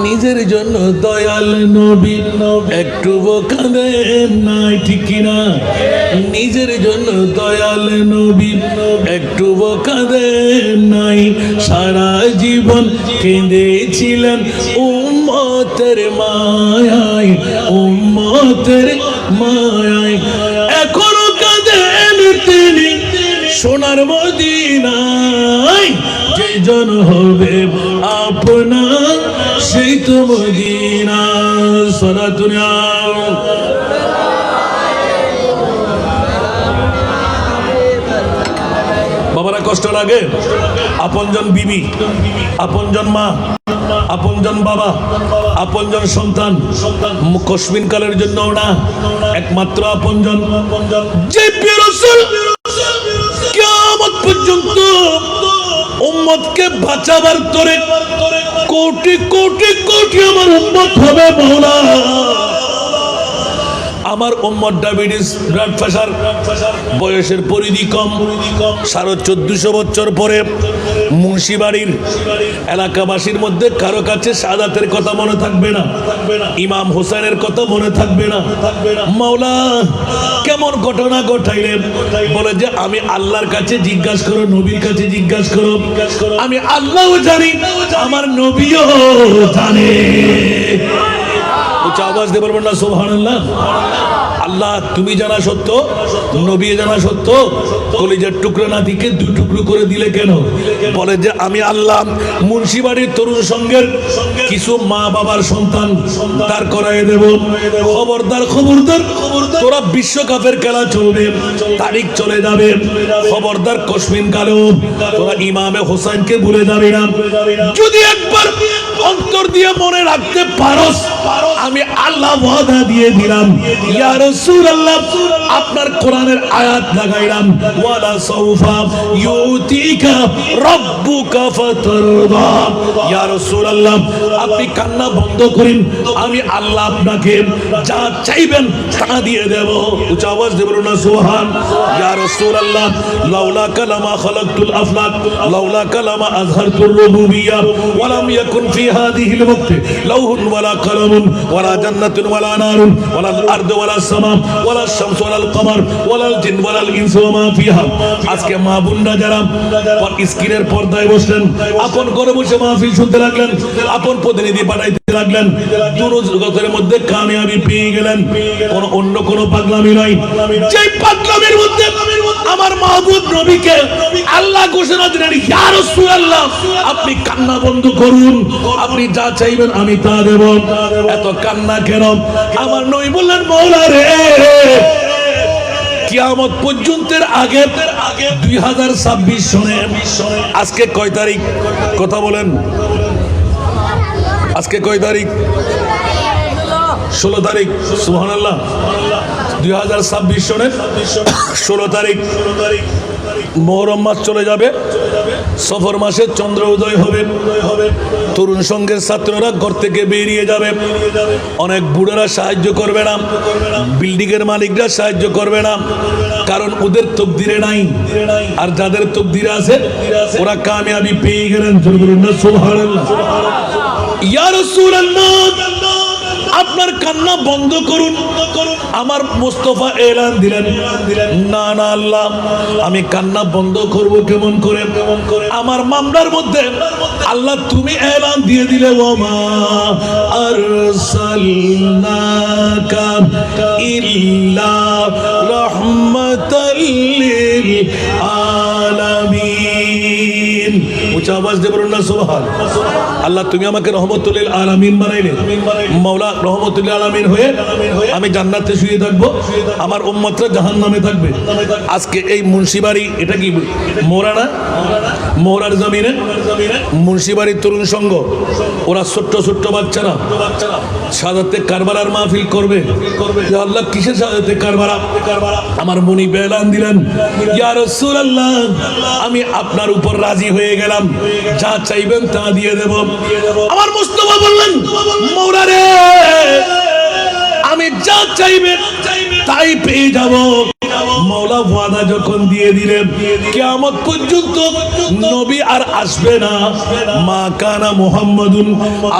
নিজের জন্য দয়াল নবী একটু কাঁদেন নাই, ঠিক কিনা? নিজের জন্য দয়াল নবী একটু কাঁদেন নাই, সারা জীবন কেঁদেছিলেন উম্মতের মায়ায়, উম্মতের মায়ায়। এখনো কাঁদেন তিনি সোনার মদিনায়, যে জন হবে আপনার সেই তো মদিনা। সারা দুনিয়া বাবারা কষ্ট লাগে, আপনজন বিবি, আপনজন মা, আপনজন বাবা, আপনজন সন্তান, কসমিন কালের জন্য না, একমাত্র আপনজন যে প্রিয় রাসূল কিয়ামত পর্যন্ত উম্মতকে বাঁচাবার করে কোটি কোটি কোটি আমার উম্মত হবে মাওলা। আমার উম্মত ডায়াবেটিস, ব্লাড প্রেশার, বয়সের পরিধি কম, 1450 বছর পরে মুন্সিবাড়ির এলাকাবাসীর মধ্যে কারো কাছে শাহাদাতের কথা মনে থাকবে না, ইমাম হোসেনের কথা মনে থাকবে না। মাওলা কেমন ঘটনা ঘটাইলেন? বলে যে আমি আল্লাহর কাছে জিজ্ঞাসা করো, নবীর কাছে জিজ্ঞাসা করো। আমি আল্লাহও জানি, আমার নবীও জানে। উচ্চ আওয়াজ দিয়ে বলবেন না সুবহানাল্লাহ। আল্লাহ তুমি জানা সত্য, নবী জানা সত্য, কলিজার টুকরা নাতিকে 2 টুকরো করে দিলে কেন? বলে যে আমি আল্লাহ মুন্সিবাড়ির তরুণ সংঘের কিছু মা বাবার সন্তান দাঁড় করাই দেব। খবরদার খবরদার, তোরা বিশ্বকাপের খেলা চলবে, তারিখ চলে যাবে, খবরদার কসমিন কালেও তোরা ইমামে হোসেনকে ভুলে যাবি না। যদি একবার অন্তর দিয়ে মনে রাখতে পারস, আমি আল্লাহ ওয়াদা দিয়ে দিলাম, ইয়া রাসূলুল্লাহ আপনার কোরআনের আয়াত লাগাইলাম, ওয়ালা সাউফা ইউতিকা রাব্বুকা ফাতারদা। ইয়া রাসূলুল্লাহ আপনি কান্না বন্ধ করেন, আমি আল্লাহ আপনাকে যা চাইবেন তা দিয়ে দেব। উচ্চ আওয়াজ দিয়ে বলুন না সুবহান। ইয়া রাসূলুল্লাহ লাউলা কালামা খালাকতুল আফলাক, লাউলা কালামা আযহারতুর রুবুবিয়্যা ওয়া লাম ইয়াকুন ফি হাযিহিল ওয়াক্তি লাউহুন ওয়ালা কালামুন ওয়ালা জান্নাতুন ওয়ালা নারুন ওয়ালা আরদু ওয়ালা সামা ওয়ালা শামসু ওয়ালা কমার ওয়ালা জিন ওয়ালা ইনসু ওয়া মা ফিহা। আজকে মা বোনরা যারা স্ক্রিনের পর্দায় বসলেন, আপন ঘরে বসে মাহফিল শুনতে লাগলেন, আপন প্রতিনিধি পাঠাইতে লাগলেন, দুরু জগতের মধ্যে কামিয়াবি পেয়ে গেলেন। কোন অন্য কোন পাগলামি নাই, যেই পাগলামির মধ্যে আমার মাহবুব নবীকে আল্লাহ ঘোষণা দিলেন, ইয়া রাসূলুল্লাহ আপনি কান্না বন্ধ করুন, আপনি যা চাইবেন আমি তা দেব। এত কান্না কেন? আমার নবী বললেন, মাওলা রে কিয়ামত পর্যন্তের আগে 2026 সনে, আজকে কয় তারিখ কথা বলেন? আজকে কয় তারিখ? 16 তারিখ। সুবহানাল্লাহ। 2026 সনের 16 তারিখ মুহররম মাস চলে যাবে, সফর মাসে চন্দ্র উদয় হবে, তরুণ সংঘের ছাত্ররা ঘর থেকে বেরিয়ে যাবে। অনেক বুড়োরা সাহায্য করবে না, বিল্ডিং এর মালিকরা সাহায্য করবে না, কারণ ওদের তকদিরে নাই। আর যাদের তকদিরে আছে ওরা কামিয়াবি পেয়ে গেলেন। সুবহানাল্লাহ। ইয়া রাসূলুল্লাহ আপনার কান্না বন্ধ করুন। আমার মুস্তাফা এলান দিলেন, না না আল্লাহ আমি কান্না বন্ধ করব কেমন করে? আমার মামলার মধ্যে আল্লাহ তুমি এলান দিয়ে দিলে, ওমা আরসালনাকা ইল্লা রাহমাতাল লিল আলামিন। উচ্চ আওয়াজ দিয়ে বলুন না সুবহান। আল্লাহ তুমি আমাকে রহমতুল লিল আলামিন বানাইলে, মাওলা রহমতুল লিল আলামিন হয়ে আমি জান্নাতে শুয়ে থাকবো, আমার উম্মতরা জাহান্নামে থাকবে। আজকে এই মুন্সিবাড়ি, এটা কি মোরা না? মোরার জমিনে মুন্সিবাড়ির তরুণ সংঘ, ওরা ছোট্ট ছোট্ট বাচ্চারা শাহাদাতে কারবালার মাহফিল করবে। আল্লাহ কিসের শাহাদাতে কারবালা? আমার মুনি এলান দিলেন, ইয়া রাসূলুল্লাহ আমি আপনার উপর রাজি হয়ে গেলাম, যা চাইবেন তা দিয়ে দেব। আমার মুস্তাফা বললেন, মওলা রে আমি যা চাইবেন তাই পেয়ে যাব। মওলা ওয়াদা যখন দিয়ে দিলেন, কিয়ামত পর্যন্ত নবী আর আসবে না। মা কানা মুহাম্মাদুন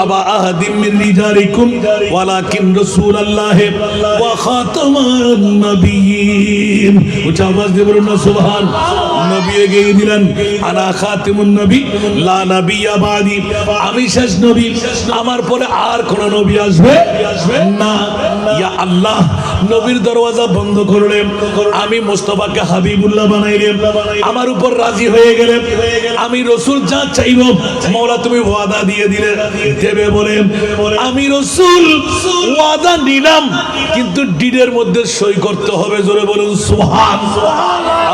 আবা আহাদিম মিন রিজালিকুম ওয়ালাকিন রাসূলুল্লাহ ওয়া খাতামান নবিয়্যিন। উচ্চ আওয়াজ দিয়ে বলুন না সুবহান। নবী এগিয়ে দিলেন, আনা খাতিমুন নবী লা নাবিয়্যা বাদি, আমি শেষ নবী, আমার পরে আর কোন নবী আসবে না। ইয়া আল্লাহ নবীর দরওয়াজা বন্ধ করলেন, আমি মুস্তাফাকে হাবিবুল্লাহ বানাইলেন, আমার উপর রাজি হয়ে গেলেন। আমি রাসূল যা চাইব মাওলা তুমি ওয়াদা দিয়ে দিলে দেবে বলে, আমি রাসূল ওয়াদা নিলাম, কিন্তু ডিডের মধ্যে সই করতে হবে। জোরে বলুন সুবহান।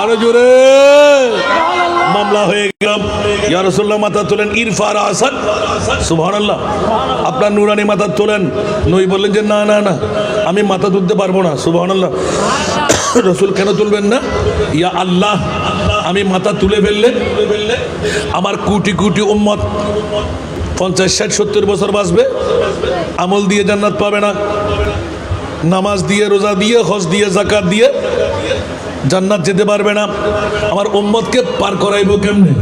আরো জোরে। মামলা হয়ে গেল। ইয়া রাসূলুল্লাহ মাথা তোলেন, ইরফা রাসাক। সুবহানাল্লাহ। আপনার নুরানি মাথা তোলেন। নবী বললেন যে না না না আমি মাথা তুলতে পারবো না। সুবহানাল্লাহ। রাসূল কেন তুলবেন না? ইয়া আল্লাহ আমি মাথা তুলে ফেললে আমার কোটি কোটি উম্মত 50, 60, 70 বছর বাঁচবে, আমল দিয়ে জান্নাত পাবে না। নামাজ দিয়ে, রোজা দিয়ে, হজ দিয়ে, যাকাত দিয়ে জান্নাত যেতে পারবে না। আমার উম্মতকে পার করাইবো কেমনে?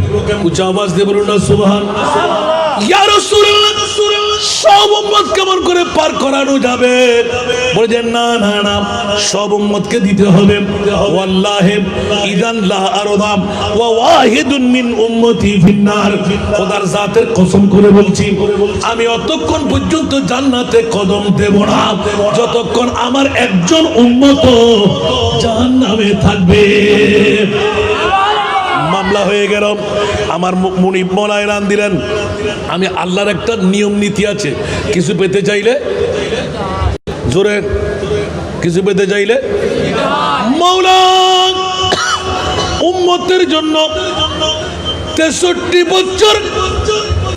উচ্চ আওয়াজ দিয়ে বলুন না সুবহানাল্লাহ। ইয়া রাসূলুল্লাহ, সব উম্মত কেমন করে পার করানো যাবে? বলেন না না না, সব উম্মতকে দিতে হবে। ওয়াল্লাহি ইদান লা আরদা ওয়া ওয়াহিদুন মিন উম্মতি ফিন্নার। খোদার জাতের কসম করে বলছি, আমি অতক্ষণ পর্যন্ত জান্নাতে কদম দেব না যতক্ষণ আমার একজন উম্মত জাহান্নামে থাকবে। মামলা হয়ে গেল। আমার মুনিব মোলা এলান দিলেন, আমি আল্লাহর একটা নিয়ম নীতি আছে, কিছু পেতে চাইলে জোরে, কিছু পেতে চাইলে মৌলা উম্মতের জন্য 63 বছর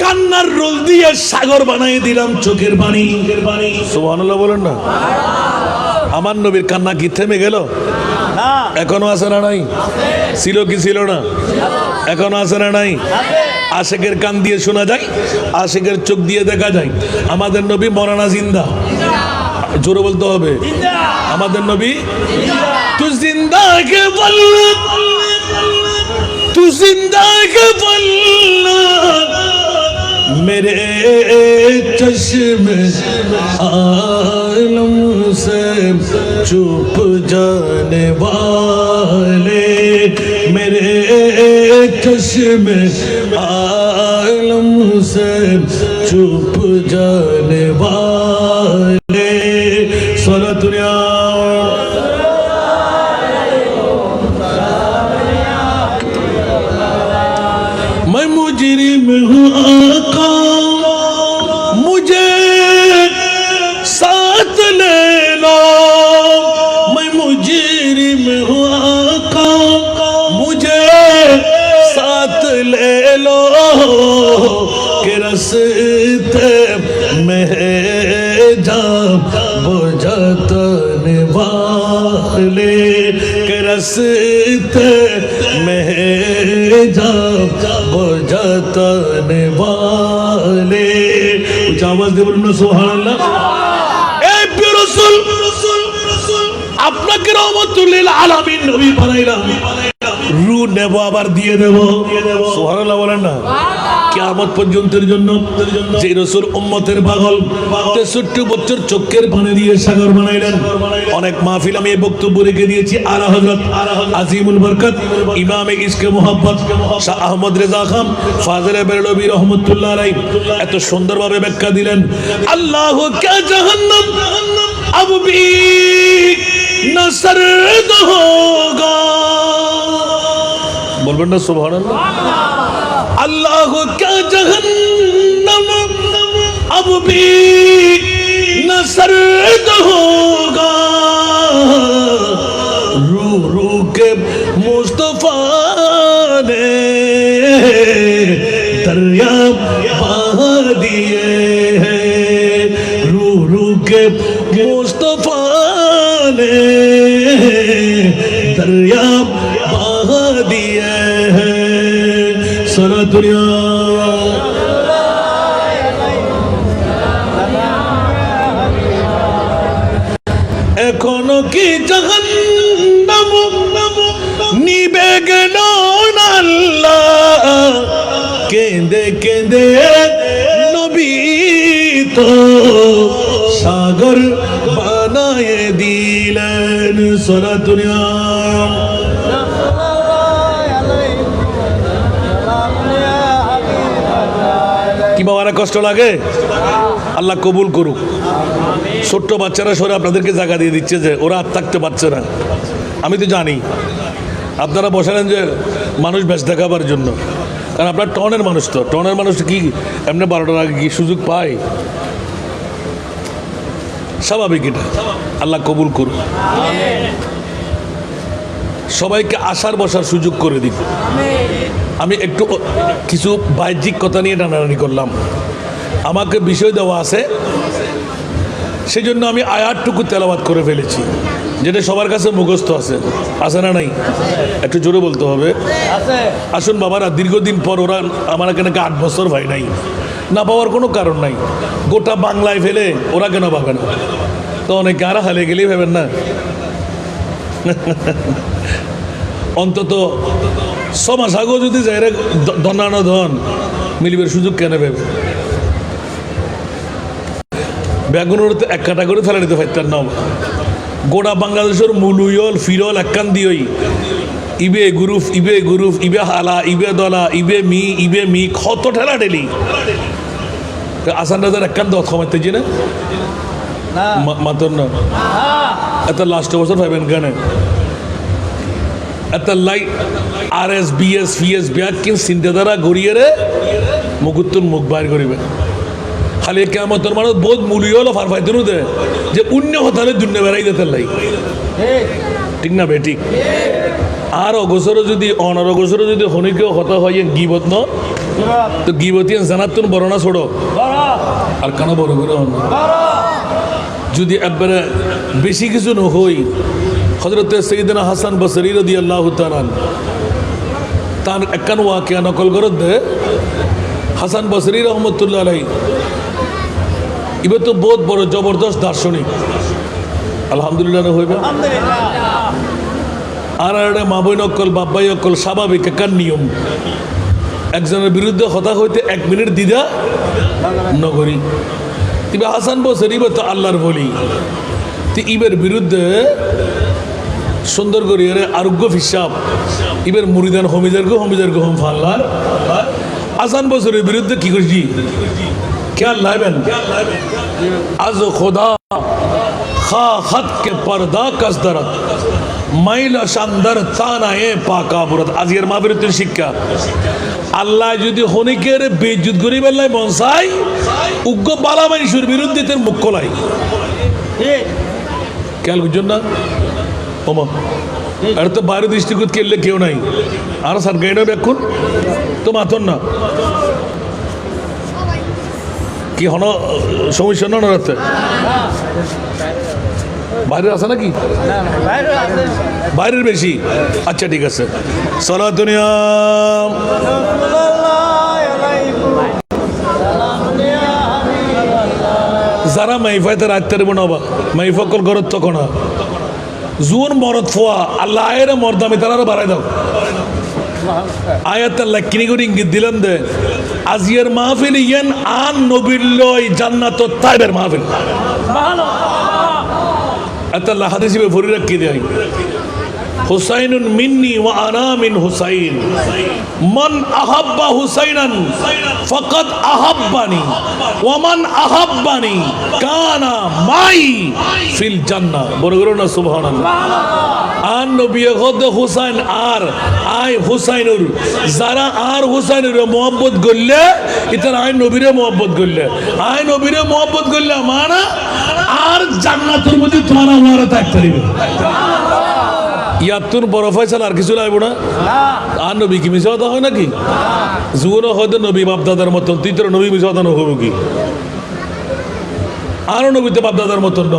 কান্নার রোল দিয়ে সাগর বানিয়ে দিলাম চোখের পানি। সুবহানাল্লাহ বলেন না। আমার নবীর কান্না কি থেমে গেল? এখনো আছে না নাই? ছিল কি ছিল না? এখনো আছে না নাই? আশেকের কান দিয়ে শোনা যায়, আশেকের চোখ দিয়ে দেখা যায়। আমাদের নবী মরানা জিন্দা, জোরে বলতে হবে। আমাদের নবী তু জিন্দা কে বল, তু জিন্দা কে বল, मेरे चश्मे आलम से चुप जाने वाले, मेरे चश्मे आलम से चुप जाने वाले। सोना दुनिया मैं मुजरिम हूँ आका, मुझे साथ ले लो। मैं मुजरिम हूँ आका, मुझे साथ ले लो। के रास्ते में जा बुझाने वाले, के रास्ते में जा बुझाने वाले। उच्च आवाज দিয়ে বলুন সুবহানাল্লাহ। এই প্রিয় রাসূল, আপনাকে রহমাতুল লিল আলামিন নবী বানাইলাম, রূহ নেব আবার দিয়ে দেব। সুবহানাল্লাহ বলেন না। কিয়ামত পর্যন্তের জন্য যে রাসূল উম্মতের পাগল, 63 বছর চোখের পানি দিয়ে সাগর বানাইলেন। অনেক মাহফিল আমি এই বক্তব্য রেখে দিয়েছি। আলা হযরত আজিমুল বরকত ইমামে ইশকে মোহাব্বত শাহ আহমদ রেজা খান ফাজিলে বেরলভী রহমাতুল্লাহ আলাইহি এত সুন্দরভাবে ব্যাখ্যা দিলেন। আল্লাহ কা জাহান্নাম अब भी न सर्द होगा। बोलबें ना सुभान अल्लाह। अल्लाह क्या जहन्नम अब भी न सर्द होगा। रू रू के मुस्तफा ने दरिया बहा दिए हैं। रू रू के मुस्तफा ने दरिया बहा दिए हैं। सारा दुनिया এখনো কি জাহান্নাম নিবে গেল না আল্লাহ। কেঁদে কেঁদে নবী তো সাগর বানায়ে দিলেন। সারা দুনিয়া কি বাবারা কষ্ট লাগে? আল্লাহ কবুল করুক। ছোট্ট বাচ্চারা সরে আপনাদেরকে জায়গা দিয়ে দিচ্ছে যে ওরা আর থাকতে পারছে না। আমি তো জানি আপনারা বসালেন যে মানুষ বেশ দেখাবার জন্য, কারণ আপনার টনের মানুষ, তো টনের মানুষ কি এমনি 12টার আগে কি সুযোগ পায়? স্বাভাবিক এটা। আল্লাহ কবুল করুন। সবাইকে আসার বসার সুযোগ করে দিক। আমি একটু কিছু বাহ্যিক কথা নিয়ে টানাটানি করলাম। আমাকে বিষয় দেওয়া আছে, সেই জন্য আমি আয়াতটুকু তেলাওয়াত করে ফেলেছি, যেটা সবার কাছে মুখস্থ আছে। আছে না নাই? একটু জোরে বলতে হবে। আসুন বাবারা, দীর্ঘদিন পর ওরা আমার এখানে 8 বছর ভাই নাই, না পাওয়ার কোনো কারণ নাই। গোটা বাংলায় ফেলে ওরা কেন পাবে না? তো অনেকে আর হালে গেলেই ভাবেন না, অন্তত 6 মাস আগেও যদি যাই ধনানো ধন মিলিবের সুযোগ কেন ভেবে বেগুনের তো এক কাটা করে ফেলে দিতে পারতেন না। গোটা বাংলাদেশের মুলুয়ল ফিরল একখান দিয়েই ইবে গ্রুপ ইবে হালা ইবে দলা ইবে মি কত ঠেলা ঠেলি আসান রাজার একখান দত কমাইতে যে না মাতন না এত লাস্ট বছর পাইবেন কেন এত লাই RS BS FS ব্যাগ কিন চিন্তাধারা গড়িয়ে রে মুকুত্তুর মুখ বাইর করিবে খালি কেমতর মানুষ বহুত মূল্য হলো ফার ফাইতে দে যে অন্য হতালে দুনিয়া বেড়াই দিতে লাই ঠিক না বেঠিক আর অগোচরও যদি অনরগোচরও যদি হনিকেও হতা হয় গিবত ন তো গিবতী জানার তুন বড় না ছোড়ো আর কেন বড় করে হন যদি একবারে বেশি কিছু নহই হযরত সাইয়েদনা হাসান বসরি রাদিয়াল্লাহু তাআলা তার একখান ওয়াকিয়া নকল করে দে হাসান বসরি রহমতুল্লাহ আলাইহি ইবে তো বহুত বড় জবরদস্ত দার্শনিক আলহামদুলিল্লাহ না হইবে আর একটা মা বই নকল বাব্বাই অকল স্বাভাবিক একখান নিয়ম একজনের বিরুদ্ধে হতা হইতে 1 মিনিট দিদা নগরী তিবে হাসান বসরি তো আল্লাহর বলি তি ইবের বিরুদ্ধে সুন্দর করি আরোগ্য হিসাব ইবের মুরিদান হমিদার গহম ফাল্লার হাসান বসরির বিরুদ্ধে কি করছি খেয়াল লাইবেন আজ খোদা খা খত কে পর্দা কসদরত মাইলা শানদার তানায়ে পাকা বুরত আজকের মাহফিলের শিক্ষা আল্লাহ যদি হনিকের বেইজ্জত করি বেলাই মনসাই উগ্র বালা মানুষের বিরুদ্ধে তার মুখ খোলাই খেয়াল বুঝছেন না ওমা আর তো বাইরে দৃষ্টিকোণ কেললে কেউ নাই আর স্যার গাইড এখন তো মাতন না কি হন সমস্যা না রাতে বাইরে আছে নাকি বাইরের বেশি আচ্ছা ঠিক আছে সালাতুনিয়া যারা মাইফাইতে রাত্রে বনাবা মাইফকল ঘরত তখন জুন মরদ ফোয়া আল্লাহ আয়ের মর্দামি তারা বাড়াই দাও আয়াত আল্লাহ কিনি করে ইঙ্গিত দিলেন দে আজিয়ের মাহফিল ইয়েন আন নবিল্লয় জান্নাত তাইবের মাহফিল আল্লাহ হাদিস হিসেবে ভরি রাখি দেয় হুসাইনুন মিন্নি ওয়া আনা মিন হুসাইন মান আহাব্বা হুসাইনান ফাকাদ আহাব্বানি ওয়া মান আহাব্বানি কানা মাই ফিল জান্নাহ বড় করে না সুবহানাল্লাহ আর নবী খোদ হুসাইন আর আই হুসাইনুর যারা আর হুসাইনুর মোহাব্বত করলে ইতার আই নবীরে মোহাব্বত করলে আই নবীরে মোহাব্বত করলে মানা আর জান্নাতের মধ্যে তোমার আমার থাকতে দিবে ইয়াতুন বড় ফয়সালা আর কিছু লাগবে না আর নবী কি মিশা কথা হয় নাকি জীবন হয়তো নবী বাপদাদার মতন তুই তোর নবী মিশা কথা নহব কি আরো নবীতে বাপদাদার মতন ন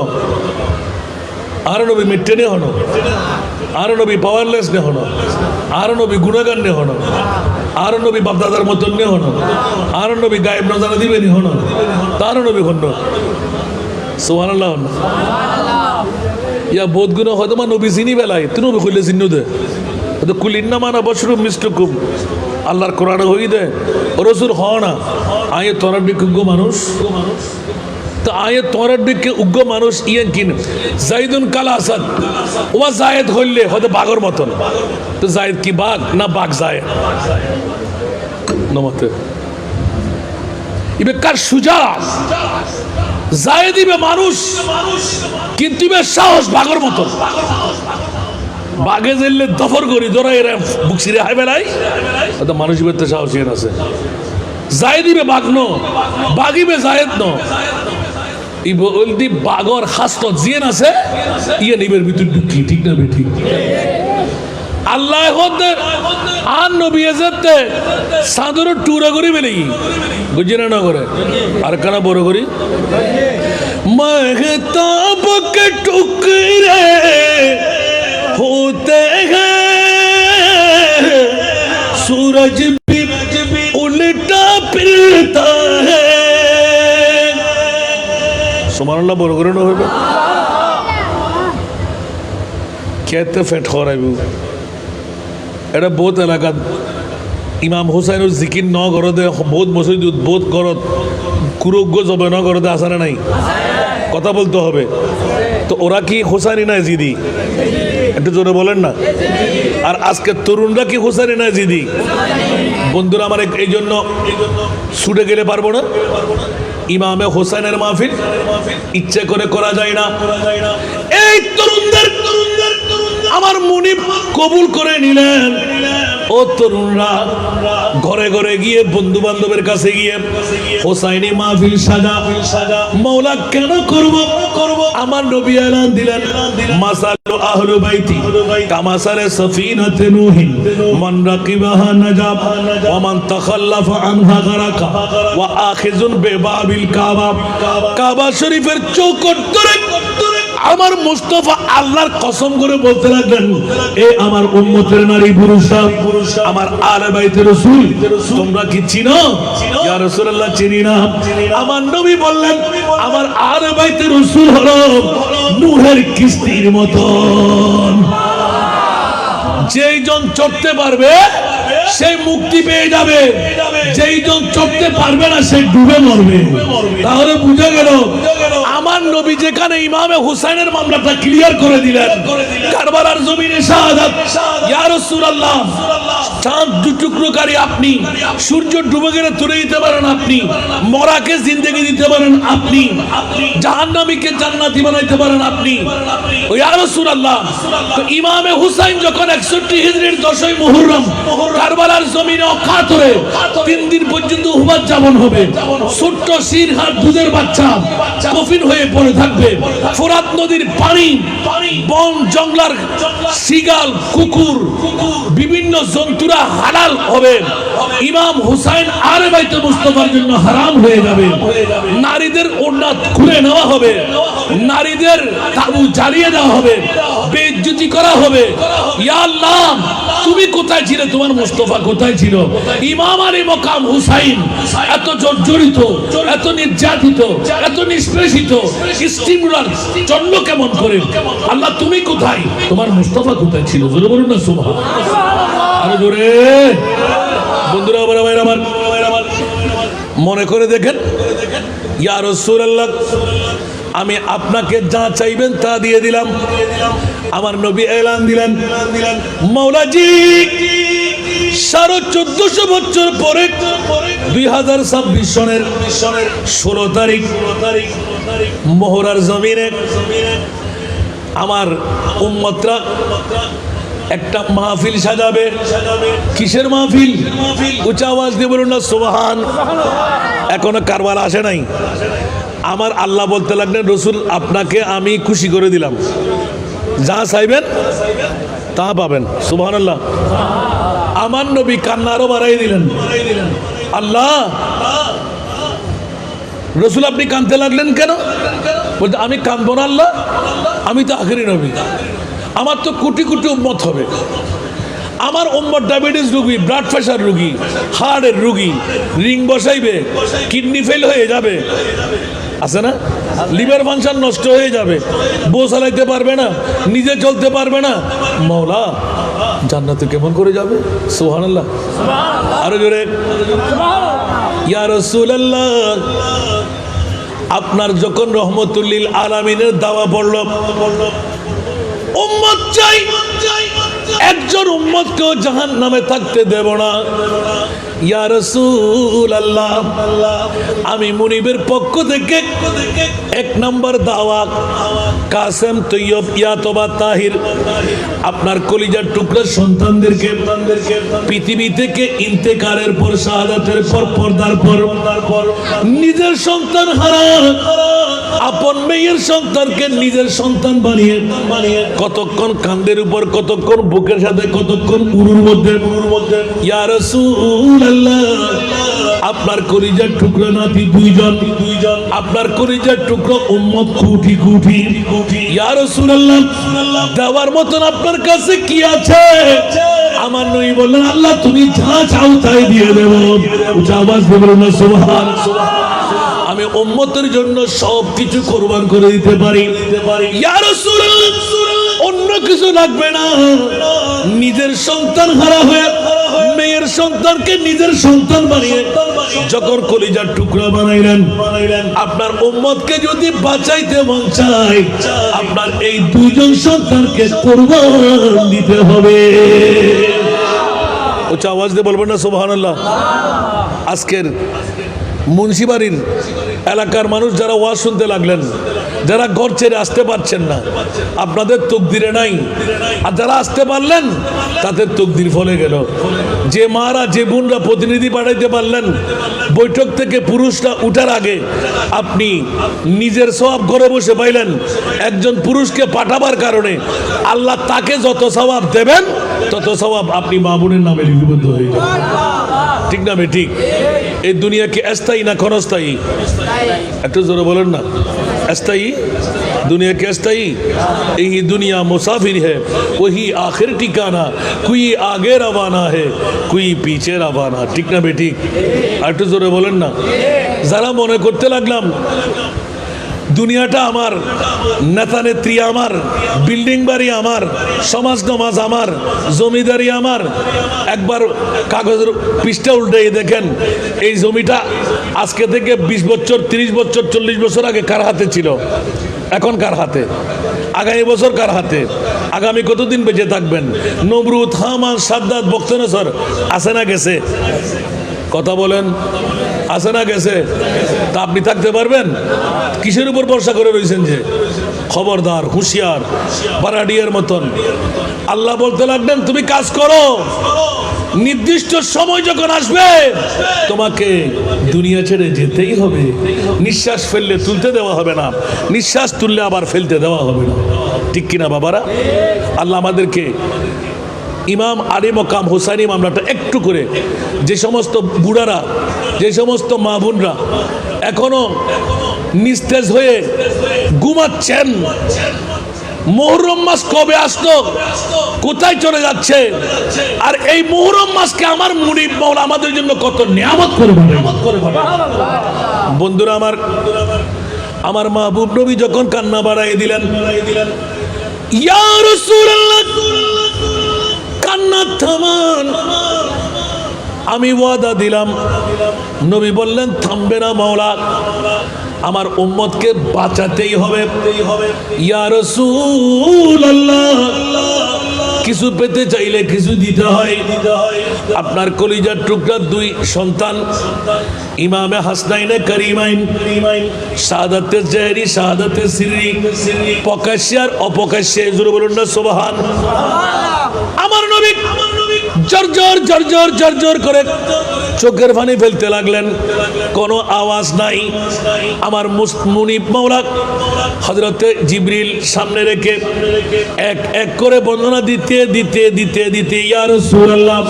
আরো নবী মেট্টেনে হন আরো নবী পাওয়ারলেস নে হন আরো নবী গুণাগান নে হন আরো নবী বাপদাদার মতন নে হন আরো নবী গায়েব নজারা দিবেনি হন তারও নবী হন সুবহানাল্লাহ হন ইয়া বোধ গুণ হয়তো মা নবী চিনি বেলায় তুই নবী খুললে চিহ্ন দে তো কুলিন্না মানা বসরুম মিষ্টকুম আল্লাহর কোরআনে হই দে রসুল হ না আয়ে তোরার বিজ্ঞ মানুষ তো আয়ে তোরার বিজ্ঞ উগ্র মানুষ ইয়েন কিন জাইদুন কালা আসাদ ওয়া জায়েদ হইলে হয়তো বাঘর মতন তো জায়েদ কি বাঘ না বাঘ জায়েদ নমতে ইবে কার সুজা জায়েদ ইবে মানুষ কিন্তু ইবে সাহস বাঘর মতন বাঘে জেললে দফর করি ধরা এরা বুকসিরে হাই বেলাই তো মানুষ ইবে তো সাহস ইয়েন আছে জায়েদ ইবে বাঘ ন বাঘ ইবে জায়েদ ন ইবে ওলদি বাঘর খাস্ত জিয়েন আছে ইয়ে নিবের ভিতর ঢুকি ঠিক না বেঠিক আল্লাহ আর নবী এজেতে সাদর টুরা করি বেলি বুঝিনা না করে আর কানা বড় করি महताब के टुकड़े होते हैं सूरज भी उल्टा फिरता है सुभान अल्लाह বড় করে না হবে কেতে ফেট খরাইব এটা বহুত এলাকাত ইমাম হুসাইনের জিকির ন ঘরতে বহুত মসজিদ বহুত ঘরত কুরোগ্য জবে ন ঘরতে আসারে নাই কথা বলতে হবে তো ওরা কি হুসাইনি না জিদি একটু জোরে বলেন না আর আজকে তরুণরা কি হুসাইনি না জিদি বন্ধুরা আমার এই জন্য ছুটে গেলে পারবো না ইমামে হোসেনের মাহফিল ইচ্ছে করে করা যায় না এই তরুণদের আমার মুনিব কবুল করে নিলেন ও তরুণরা ঘরে ঘরে গিয়ে বন্ধু বান্ধবের কাছে গিয়ে হোসাইনি মাহফিল সাজা মওলা কেন করব আমার নবী এলান দিলেন মাসালু আহলু বাইতি কামাসালে সফিনাতে নূহিন মান রাকিবাহা নাজাব ওয়া মান তাখাল্লাফা আনহা গারাকা ওয়া আখিযুন বিবাবিল কাবা শরীফের চৌকট ধরে আমার মুস্তাফা আল্লাহর কসম করে বলতে লাগলেন এ আমার উম্মতের নারী পুরুষরা আমার আলে বাইতে রাসূল তোমরা কি চিনো ইয়া রাসূলুল্লাহ চিনি না আমার নবী বললেন আমার আলে বাইতে রাসূল হলো নূহের কিস্তির মতন যেই জন চড়তে পারবে সেই মুক্তি পেয়ে যাবে যেই জন চড়তে পারবে না সে ডুবে মরবে তাহলে বুঝা গেল আমার নবী যেখানে ইমামে হুসাইনের মামলাটা ক্লিয়ার করে দিলেন কারবালার জমিনে শাহাদাত ইয়া রাসূলুল্লাহ চাঁদ দুটুকরোকারী আপনি সূর্য ডুবে গেলে তুলে দিতে পারেন আপনি মরাকে জিন্দেগি দিতে পারেন আপনি জাহান্নামীকে জান্নাতি বানাইতে পারেন আপনি ইয়া রাসূলুল্লাহ তো ইমামে হুসাইন যখন 61 হিজরির 10ই মুহররম কারবালার জমিনে অকাতরে 3 দিন পর্যন্ত হুমাত জামন হবে ছোট্ট শিরহার দুধের বাচ্চা কফিন হয়ে পড়ে থাকবে ফোরাত নদীর পানি বন জঙ্গলার শিগাল কুকুর বিভিন্ন জন্তুরা হালাল হবে ইমাম হুসাইন আলে বাইতে মুস্তাফার জন্য হারাম হয়ে যাবে নারীদের ওড়না খুলে নেওয়া হবে নারীদের তাবু জ্বালিয়ে দেওয়া হবে বেইজ্জতি করা হবে ইয়া আল্লাহ তুমি কোথায় ছিলে তোমার মুস্তাফা কোথায় ছিল ইমাম আলী মকাম হুসাইন এত জর্জরিত এত নির্যাতিত এত নিষ্পেষিত স্টিমুলার জন্ম কেমন করে আল্লাহ তুমি কোথায় তোমার মুস্তাফা কোথায় ছিল জোরে বলুন না সুবহানাল্লাহ আরে জোরে বন্ধুরা আমার মনে করে দেখেন ইয়া রাসূলুল্লাহ আমি আপনাকে যা চাইবেন তা দিয়ে দিলাম আমার নবী এলান দিলেন মাওলাজি 1450 বছর পরে 2026 সনের 16 তারিখ মোহরার জমিনে আমার উম্মতরা একটা মাহফিল সাজাবে কিসের মাহফিল উচ্চ আওয়াজ দিয়ে বলুন না সুবহান এখনো কারবালা আসে নাই আমার আল্লাহ বলতে লাগলেন রসুল আপনাকে আমি খুশি করে দিলাম যা চাইবেন তা পাবেন সুবহানাল্লাহ আমার নবী কান্না আরো বাড়াই দিলেন আল্লাহ রসুল আপনি কাঁদতে লাগলেন কেন বলতে আমি কাঁদবো না আল্লাহ আমি তো আখেরি নবী আমার তো কোটি কোটি উম্মত হবে আমার উম্মত ডায়াবেটিস রোগী ব্লাড প্রেশার রোগী হার্টের রোগী রিং বসাইবে কিডনি ফেল হয়ে যাবে আছে না লিভার ফাংশন নষ্ট হয়ে যাবে বউ চালাইতে পারবে না নিজে চলতে পারবে না মাওলা জান্নাতে কেমন করে যাবে সুবহানাল্লাহ আরো জোরে ইয়া রাসূলুল্লাহ আপনার যখন রহমতুল লিল আলামিনের দাওয়া পড়ল উম্মত চাই একজন উম্মতকেও জাহান্নামে থাকতে দেব না ইয়া রাসূলুল্লাহ আমি মুনিবের পক্ষ থেকে 1 নম্বর দাওয়াত কাসেম তৈয়ব ইয়াতবা তাহির আপনার কলিজার টুকরা সন্তানদেরকে পৃথিবী থেকে ইন্তেকালের পর শাহাদাতের পর পর্দার পর নিজের সন্তান হারা আপন মেয়ের সন্তানকে নিজের সন্তান বানিয়ে কতক্ষণ কান্দের উপর কতক্ষণ বুকের সাথে কতক্ষণ উরুর মধ্যে ইয়া রাসূলুল্লাহ আপনার কলিজার টুকরা নাতি দুইজন আপনার কলিজার টুকরো উম্মত কোটি কোটি ইয়া রাসূলুল্লাহ দেওয়ার মতন আপনার কাছে কি আছে আমার নবী বললেন আল্লাহ তুমি যা চাও তাই দিয়ে দেব উচ্চ আওয়াজ দিয়ে বলুন সুবহানাল্লাহ আমি উম্মতের জন্য সব কিছু কুরবান করে দিতে পারি ইয়া রাসূলুল্লাহ অন্য কোনো কিছু লাগবে না। নিজের সন্তান হারা হয়ে মেয়ের সন্তানকে নিজের সন্তান বানিয়ে যখন কলিজার টুকরা বানাইলেন, আপনার উম্মতকে যদি বাঁচাইতে মন চায়, আপনার এই দুইজন সন্তানকে কুরবান দিতে হবে। উচ্চ আওয়াজ দিয়ে বলবেন না সুবহানাল্লাহ। আজকের মুন্সিবাড়ির এলাকার মানুষ যারা ওয়াজ শুনতে লাগলেন, যারা ঘর ছেড়ে আসতে পারছেন না, আপনাদের তকদিরে নাই। আর যারা আসতে পারলেন তাদের তকদির ফলে গেল। যে মারা যে বোনরা প্রতিনিধি পাঠাইতে পারলেন, বৈঠক থেকে পুরুষরা উঠার আগে আপনি নিজের সওয়াব ঘরে বসে পাইলেন। একজন পুরুষকে পাঠাবার কারণে আল্লাহ তাকে যত সওয়াব দেবেন তত সওয়াব আপনি মা বোনের নামে লিপিবদ্ধ হয়ে যাবেন। ঠিক না ঠিক? এই দুনিয়া কি স্থায়ী না ক্ষণস্থায়ী? একটু জোরে বলেন না। স্থায়ী दुनिया क्या स्थायी? यही दुनिया मुसाफिर है, वही आखिर ठिकाना, कोई आगे रवाना है, कोई पीछे रवाना। ठीक ना बेटी? একটু জোরে বলেন না। যারা মনে করতে লাগলাম দুনিয়াটা আমার, নেতা নেত্রী আমার, বিল্ডিং বাড়ি আমার, সমাজ নমাজ আমার, জমিদারি আমার, একবার কাগজের পৃষ্ঠা উল্টে দেখেন এই জমিটা আজকে থেকে 20 বছর 30 বছর 40 বছর আগে কার হাতে ছিল, এখন কার হাতে, আগামী বছর কার হাতে, আগামী কতদিন বেঁচে থাকবেন। নমরুদ, হামান, সাদ্দাত, বখতনেসর আছে না গেছে? কথা বলেন, আছে না গেছে? তা আপনি থাকতে পারবেন? কিসের উপর ভরসা করে রয়েছেন? যে খবরদার, হুঁশিয়ার, বারাডিয়ার মতন। আল্লাহ বলতে লাগলেন তুমি কাজ করো, নির্দিষ্ট সময় যখন আসবে তোমাকে দুনিয়া ছেড়ে যেতেই হবে। নিঃশ্বাস ফেললে তুলতে দেওয়া হবে না, নিঃশ্বাস তুললে আবার ফেলতে দেওয়া হবে না। ঠিক কিনা বাবারা? আল্লাহ আমাদেরকে ইমাম আলী মকাম হোসাইনি মামলাটা একটু করে, যে সমস্ত বুড়ারা, যে সমস্ত মা বোনরা এখনো নিস্তেজ হয়ে ঘুমাচ্ছেন, মুহররম মাস কবে আসলো, কোথায় চলে যাচ্ছে, আর এই মুহররম মাসকে আমার মুরিদ মাওলা আমাদের জন্য কত নিয়ামত করে বন্ধুরা আমার। আমার মাহবুব নবী যখন কান্না বাড়াই দিলেন, ইয়া রাসূলুল্লাহ কান্না থামান, আমি ওয়াদা দিলাম। নবী বললেন থামবে না মাওলা, আমার উম্মতকে বাঁচাতেই হবে। ইয়া রাসূলুল্লাহ কিছু পেতে চাইলে কিছু দিতে হয়। আপনার কলিজার টুকরা দুই সন্তান ইমামে হাসনাইনে করিমাইন, শাহাদাতে জাহরি, শাহাদাতে সিররি, প্রকাশ্যে আর অপ্রকাশ্যে, জোরে বলুন না সুবহান। আমার নবী জর্জর জর্জর জর্জর করে চোখের পানি ফেলতে লাগলেন, কোনো আওয়াজ নাই। আমার মুনিব মাওলা হযরতে জিবরিল সামনে রেখে এক এক করে বর্ণনা দিতে দিতে দিতে দিতে ইয়া রাসূলুল্লাহ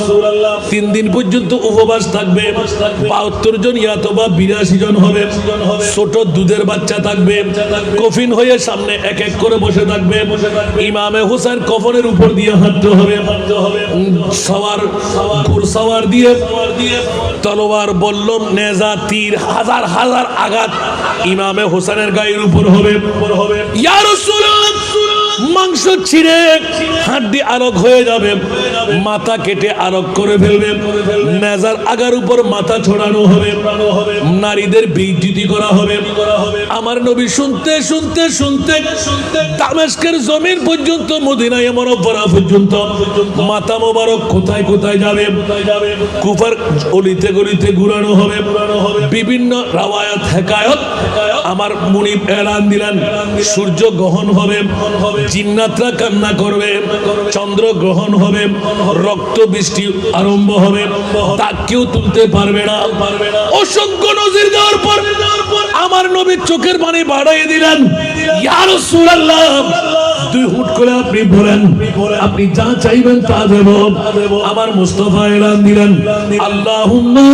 3 দিন পর্যন্ত উপবাস থাকবে, 72 জন ইয়াতবা 82 জন হবে, ছোট দুধের বাচ্চা থাকবে, কফিন হয়ে সামনে এক এক করে বসে থাকবে। ইমামে হুসাইন কফনের উপর দিয়ে হাঁটতে হবে, সওয়ার ঘোড়সওয়ার দিয়ে তলোয়ার, বল্লম, নেজা, তীর, হাজার হাজার আঘাত ইমামে হোসেনের গায়ের উপর হবে। ইয়া রাসূলুল্লাহ মাংস ছিঁড়ে হাড্ডি আরক হয়ে যাবে, মাথা কেটে আরক করে ফেলবে, নেজার আগার উপর মাথা ছড়ানো হবে, নারীদের বেইজ্জতি করা হবে। আমার নবী শুনতে শুনতে শুনতে দামেস্কের জমিন পর্যন্ত, মদিনায়ে মুনাওয়ারা পর্যন্ত মাথা মোবারক কোথায় কোথায় যাবে, কুফার অলিতে গলিতে ঘুরানো হবে। বিভিন্ন রাওয়ায়াত হেকায়ত আমার মুনিব এলান দিলেন, সূর্য গ্রহণ হবে, জিন্নাতরা কান্না করবে, চন্দ্র গ্রহণ হবে, রক্ত বৃষ্টি আরম্ভ হবে, তা কেউ তুলতে পারবে না। অসংখ্য নজির দেওয়ার পর আমার নবী চোখের পানি বাড়াইয়ে দিলেন, ইয়া রাসূলুল্লাহ দুই হুট করে আপনি বলেন, আপনি যা চাইবেন তা দেব। আমার মুস্তাফা এলান দিলেন, আল্লাহুম্মা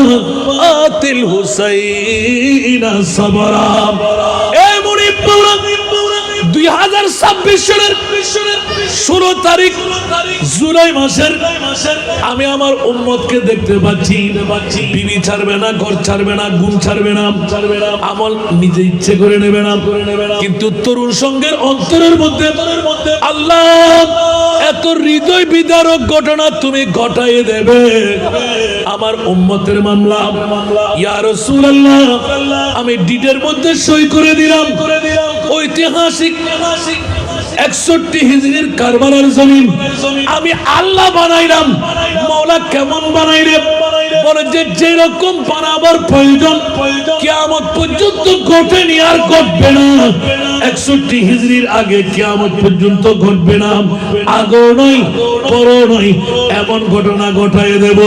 আতিল হুসাইনা সাবরা। এ মুনিব মাওলা 2026 সালের 16 তারিখ জুলাই মাসের আমি আমার উম্মতকে দেখতে পাচ্ছি বিবি ছাড়বে না, ঘর ছাড়বে না, ঘুম ছাড়বে না, আমল নিজে ইচ্ছে করে নেবে না, কিন্তু তরুণ সঙ্গের অন্তরের মধ্যে আল্লাহ এত হৃদয় বিদারক ঘটনা তুমি ঘটাইয়ে দেবে। আমার উম্মতের মামলা, ইয়া রাসূলুল্লাহ আমি ডিডের মধ্যে সই করে দিলাম ঐতিহাসিক 61 হিজরির কারবালার জমিন আমি আল্লাহ বানাইলাম। মাওলা কেমন বানাইলে বলে যে যেরকম বানাবার প্রয়োজন কিয়ামত পর্যন্ত ঘটেনি আর ঘটবে না। 61 হিজরির আগে কিয়ামত পর্যন্ত ঘটবে না, আগেও নয় পরও নয়, এমন ঘটনা ঘটাইয়ে দেব।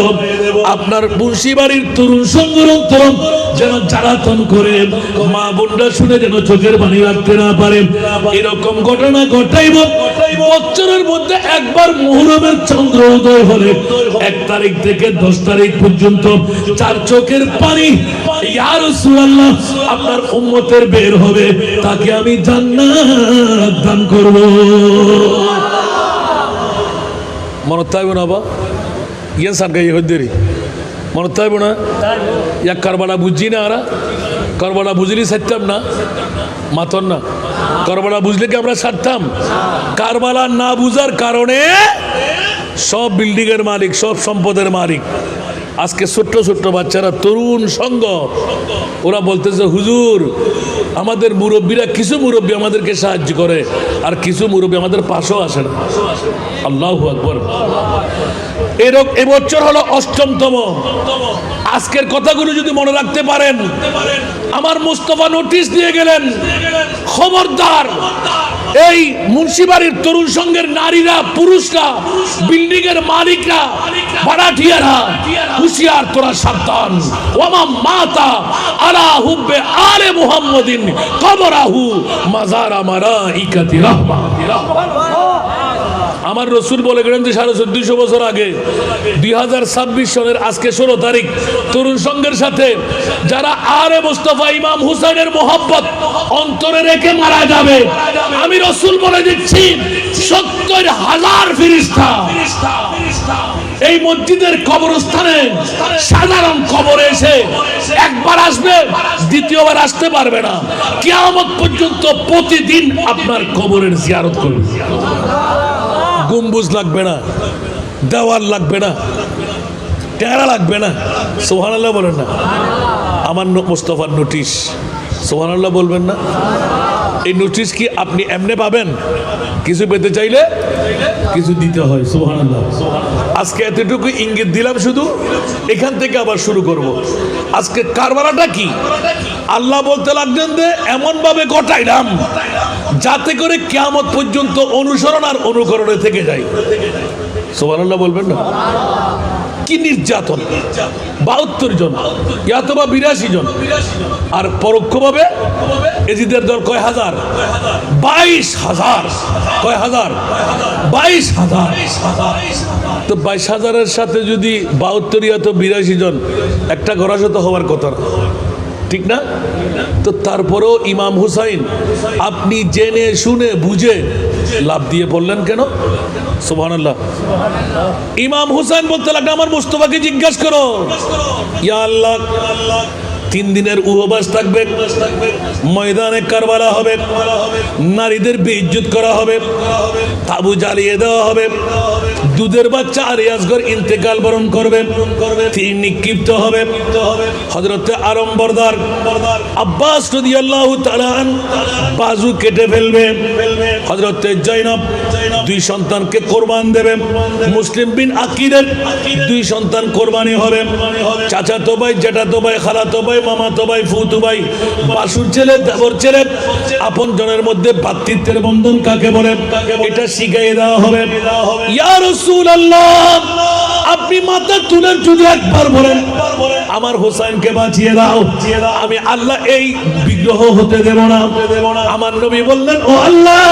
আপনার মুন্সিবাড়ির তরুণ সংঘের অন্তর যেন জ্বালাতন করে মা বোনরা শুনে যেন চোখের পানি রাখতে না পারে, এরকম ঘটনা ঘটাইব। বছরের মধ্যে একবার মুহররমের চন্দ্র উদয় হলে 1 তারিখ থেকে 10 তারিখ পর্যন্ত 4 চোখের পানি ইয়া রাসূলুল্লাহ আপনার উম্মতের বের হবে, তাকে আমি জান্নাত দান করব। মনে তাইব না বা ইয়া সারগাই হদ্দেরি মনে তাইব না ইয়া কারবালা বুঝি না, আরা কারবালা বুঝলি ছাড়তাম না, মাতন না কারবালা বুঝলে কি আমরা ছাড়তাম? কারবালা না বুঝার কারণে সব বিল্ডিং এর মালিক, সব সম্পদের মালিক আজকে ছোট্ট ছোট্ট বাচ্চারা তরুণ সঙ্গ ওরা বলতেছে হুজুর আমাদের মুরব্বীরা, কিছু মুরব্বী আমাদেরকে সাহায্য করে আর কিছু মুরব্বী আমাদের পাশেও আসে না। আল্লাহু আকবার। এবছর হলো 8তম। আজকের কথাগুলো যদি মনে রাখতে পারেন, আমার মুস্তাফা নোটিশ দিয়ে গেলেন খবরদার এই মুন্সিবাড়ির তরুণ সংঘের নারীরা, পুরুষরা, বিল্ডিং এর মালিকরা, ভাড়াটিয়ারা হুঁশিয়ার, তোরা সাবধান। ওয়ামা মাতা আলা হুব্বে আলে মুহাম্মাদিন কবরাহু মাজারা মালাইকাতি রাহমা। আমার রসুল বলে গেলেন যে 1450 বছর আগে 2026 সনের আজকে 16 তারিখ তরুণ সংঘের সাথে যারা আরে মুস্তাফা ইমাম হুসাইনের মোহাব্বত অন্তরে রেখে মারা যাবে, আমি রসুল বলে দিচ্ছি 70,000 ফেরেশতা এই মসজিদের কবরস্থানে সাধারণ কবরে এসে একবার আসবে, দ্বিতীয়বার আসতে পারবে না। কিয়ামত পর্যন্ত প্রতিদিন আপনার কবরের জিয়ারত করবে। গম্বুজ লাগবে না, দেওয়াল লাগবে না, টেরা লাগবে না। সুবহানাল্লাহ বলেন না? আমার মুস্তাফার নোটিশ, সুবহানাল্লাহ বলবেন না? এই নোটিশ কি আপনি এমনি পাবেন? কিছু পেতে চাইলে কিছু দিতে হয়। সুবহানাল্লাহ। আজকে এতটুকু ইঙ্গিত দিলাম, শুধু এখান থেকে আবার শুরু করব। আজকে কারবালাটা কি আল্লাহ বলতে লাগলেন যে এমন ভাবে ঘটাইলাম যাতে করে কিয়ামত পর্যন্ত অনুসরণ আর অনুকরণে থেকে যায়। সুবহানাল্লাহ বলবেন না? কি নির্যাতন! 72 জন অথবা 82 জন, আর পরোক্ষভাবে এজিদের দল কয় হাজার? 22,000। কয় হাজার? 22,000। তো 22,000-এর সাথে যদি 72 অথবা 82 জন, একটা ঘোরাশো তো হওয়ার কথা, ঠিক না? তো তারপরেও ইমাম হুসাইন আপনি জেনে শুনে বুঝে লাভ দিয়ে বললেন কেন? সুবহানাল্লাহ। ইমাম হুসাইন বলতে লাগলো আমার মুস্তাফাকে জিজ্ঞাসা করো, ইয়া আল্লাহ 3 দিনের উপবাস থাকবে, ময়দানে কারবালা হবে, নারীদের বেইজ্জত করা হবে, তাবু জ্বালিয়ে দেওয়া হবে, দুধের বাচ্চা আর ইয়াসগর ইন্তেকাল বরণ করবে, তিনি নিক্ষিপ্ত হবে। হযরতে আরম্বরদার আব্বাস রাদিয়াল্লাহু তাআলা বাজু কেটে ফেলবে। হযরতে জয়নব 2 সন্তানকে কোরবান দেবে। মুসলিম বিন আকিদের 2 সন্তান কোরবানি হবে। চাচাতো ভাই, জ্যাঠাতো ভাই, খালাতো ভাই, মামাতো ভাই, ফুতো ভাই, বাসুর ছেলে, দেবর ছেলে, আপন জনের মধ্যে ভ্রাতৃত্বের বন্ধন কাকে বলে এটা শিখিয়ে দেওয়া হবে। ইয়া রাসূলুল্লাহ আপনি মাথা তুলেন, যদি একবার বলেন আমার হোসেনকে বাঁচিয়ে দাও, আমি আল্লাহ এই বিগ্রহ হতে দেব না। আমার নবী বললেন, ও আল্লাহ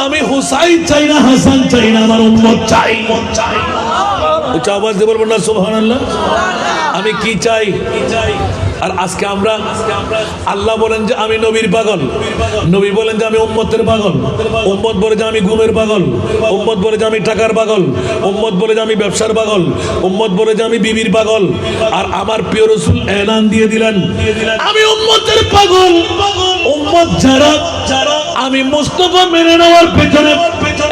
আমি হুসাইন চাই না, হাসান চাই না, আমার উম্মত চাই। উচ্চ আওয়াজ দিয়ে বলবেন না সুবহানাল্লাহ? আমি কি চাই? আর আজকে আমরা আল্লাহ বলেন যে আমি নবীর পাগল, নবী বলেন যে আমি উম্মতের পাগল, উম্মত বলে যে আমি ঘুমের পাগল, উম্মত বলে যে আমি টাকার পাগল, উম্মত বলে যে আমি ব্যবসার পাগল, উম্মত বলে যে আমি বিবির পাগল। আর আমার প্রিয় রাসূল এলান দিয়ে দিলেন আমি উম্মতের পাগল। উম্মত যারা আমি মুস্তাফা মেনে নেওয়ার পেছনে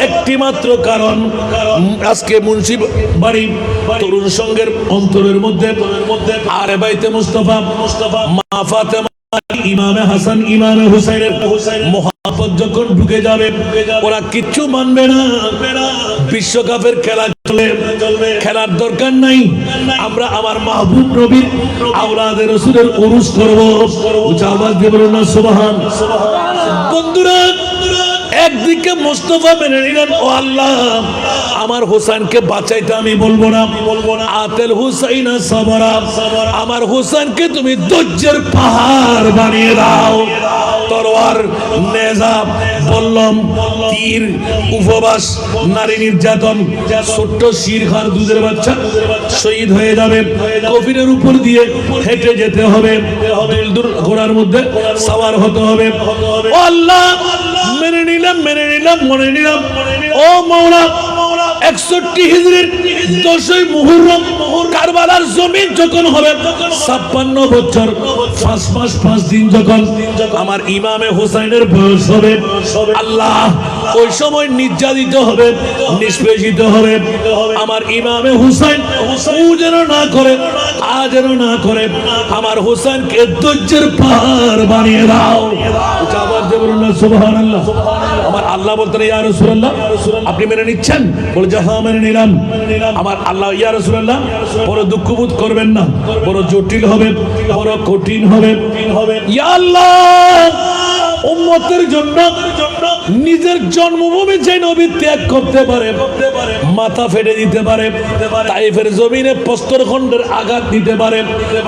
একটি মাত্র কারণ, আজকে মুন্সি বাড়ি তরুণ সংঘের অন্তরের মধ্যে আরে বাইতে মুস্তাফা মা ফাতেমা ইমামে হাসান ইমামে হুসাইনের মোহাব্বত যখন ঢুকে যাবে ওরা কিচ্ছু মানবে না। বিশ্বকাপের খেলা চলে, খেলার দরকার নাই, আমরা আমার মাহবুব নবীর আওলাদে রাসূলের উরুস করব। উচ্চ আওয়াজ দিয়ে বলুন না সুবহান। বন্ধুরা একদিকে মুস্তাফা মেনে নিলেন, ও আল্লাহ আমার হোসেনকে বাঁচাইতে আমি বলবো না, আতেল হুসাইনা সাবরা, আমার হোসেনকে তুমি ধৈর্যের পাহাড় বানিয়ে দাও। তরোয়ার, নেজা, বল্লম, তীর, উপবাস, নারী নির্যাতন, ছোট্ট শিরখার দুধের বাচ্চা শহীদ হয়ে যাবে, কফিনের উপর দিয়ে হেঁটে যেতে হবে, দুলদুল ঘোড়ার মধ্যে সওয়ার হতে হবে। ও আল্লাহ মেনে নিলাম, মেনে নিলাম, মনে নিলাম। ও মাওলা 61 হিজরির 10ই মুহররম কারবালার জমিন যখন হবে 56 বছর 5 মাস 5 দিন যখন আমার ইমামে হুসাইনের বয়স হবে, আল্লাহ ওই সময় নির্যাতিত হবে, নিষ্পেষিত হবে আমার ইমামে হুসাইন। ও যেন না করে, আজ যেন না করে, আমার হুসাইনকে ধৈর্যের পাহাড় বানিয়ে দাও। আবার যে বলুন না সুবহানাল্লাহ। আমার আল্লাহ বলতেন ইয়া রাসূলুল্লাহ আপনি মেনে নিচ্ছেন? বলে যে হ্যাঁ মেনে নিলাম। আমার আল্লাহ ইয়া রাসূলুল্লাহ বড় দুঃখ বোধ করবেন না, বড় জটিল হবে, বড় কঠিন হবে। ইয়া আল্লাহ উম্মতের জন্য নিজের জন্মভূমি যে নবী ত্যাগ করতে পারে, মাথা ফেটে দিতে পারে, তাইফের জমিনে প্রস্তরখণ্ডের আঘাত দিতে পারে,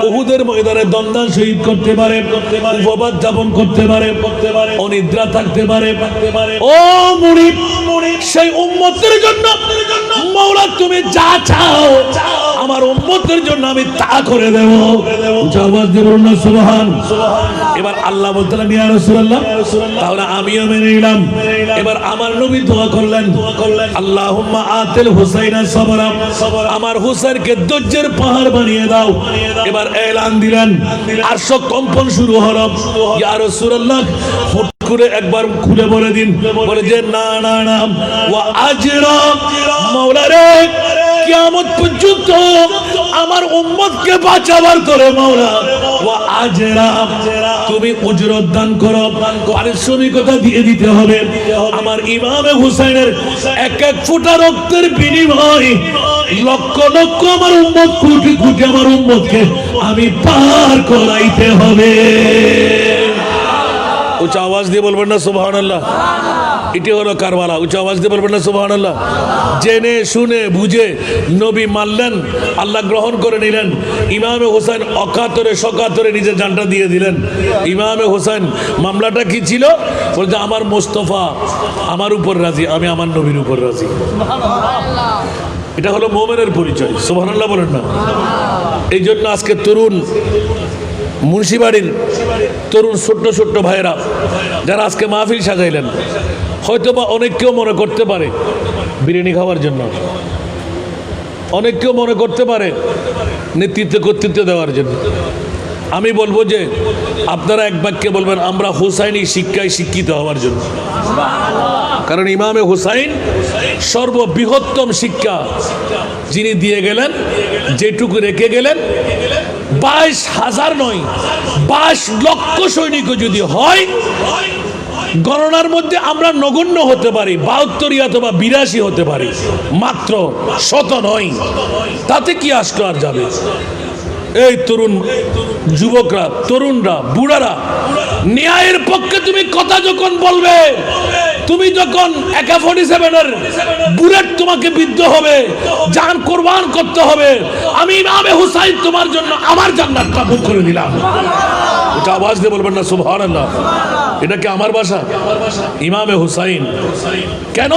উহুদের ময়দানে দন্দান শহীদ করতে পারে, উপবাস যাপন করতে পারে, অনিদ্রা থাকতে পারে। ও মুরিদ, সেই উম্মতের জন্য মাওলা তুমি যা চাও আমার উম্মতের জন্য আমি তা করে দেব। আওয়াজ দিয়ে বলুন না সুবহান। এবার আল্লাহ বলতেন ইয়া রাসূলুল্লাহ তাহলে আমিও মেনে নিলাম। এবার আমার নবী দোয়া করলেন আল্লাহুম্মা আতিল হুসাইনা সাবরা, আমার হুসাইনকে ধৈর্যের পাহাড় বানিয়ে দাও। এবার এলান দিলেন, আরশ কম্পন শুরু হলো। ইয়া রাসূলুল্লাহ হুট করে একবার খুলে বলে দিন, বলে যে না না না ওয়া আজরা, মাওলা রে কিয়ামত পর্যন্ত আমার উম্মতকে বাঁচাবার করে মাওলা ওয়া আজরা তুমি উজরত দান করো, পারিশ্রমিকতা দিয়ে দিতে হবে। আমার ইমামে হুসাইনের এক এক ফোঁটা রক্তের বিনিময় লক্ষ লক্ষ আমার উম্মত, কোটি কোটি আমার উম্মতকে আমি পার করাইতে হবে। উচ্চ আওয়াজ দিয়ে বলবেন না সুবহানাল্লাহ। এটি হলো কারবালা। উচ্চ আওয়াজ দিয়ে বলবেন না সুবহানাল্লাহ। জেনে শুনে বুঝে নবী মানলেন, আল্লাহ গ্রহণ করে নিলেন। ইমামে হোসেন অকাতরে সকাতরে নিজের জানটা দিয়ে দিলেন। ইমামে হোসেন মামলাটা কি ছিল? বলছে আমার মোস্তফা আমার উপর রাজি, আমি আমার নবীর উপর রাজি। এটা হলো মুমিনের পরিচয়। সুবহানাল্লাহ বলেন না। এই জন্য আজকে তরুণ মুন্সিবাড়ির তরুণ ছোট্ট ছোট্ট ভাইয়েরা যারা আজকে মাহফিল সাজাইলেন, হয়তো বা অনেক কেউ মনে করতে পারে বিরিয়ানি খাওয়ার জন্য, অনেক কেউ মনে করতে পারে নেতৃত্ব কর্তৃত্ব দেওয়ার জন্য। আমি বলবো যে আপনারা এক বাক্যে বলবেন আমরা হুসাইনি শিক্ষায় শিক্ষিত হওয়ার জন্য। কারণ ইমামে হুসাইন সর্ববৃহত্তম শিক্ষা যিনি দিয়ে গেলেন, যেটুকু রেখে গেলেন 22,000 নয় 22 লক্ষ সৈনিক যদি হয়, গণনার মধ্যে আমরা নগণ্য হতে পারি, 72 অথবা 82 হতে পারি, মাত্র 100 নয়। তাতে কি আসলো আর যাবে? এই তরুণ যুবকরা, তরুণরা, বুড়ারা, ন্যায়ের পক্ষে তুমি কথা যখন বলবে, তুমি যখন AK-47 বুলেট তোমাকে বিদ্ধ হবে, জান কোরবান করতে হবে, আমি ইমামে হুসাইন তোমার জন্য আমার জান্নাত কবুল করে দিলাম। এটা আওয়াজ দিয়ে বলবেন না সুবহানাল্লাহ। এটা কি আমার ভাষা? ইমামে হুসাইন। কেন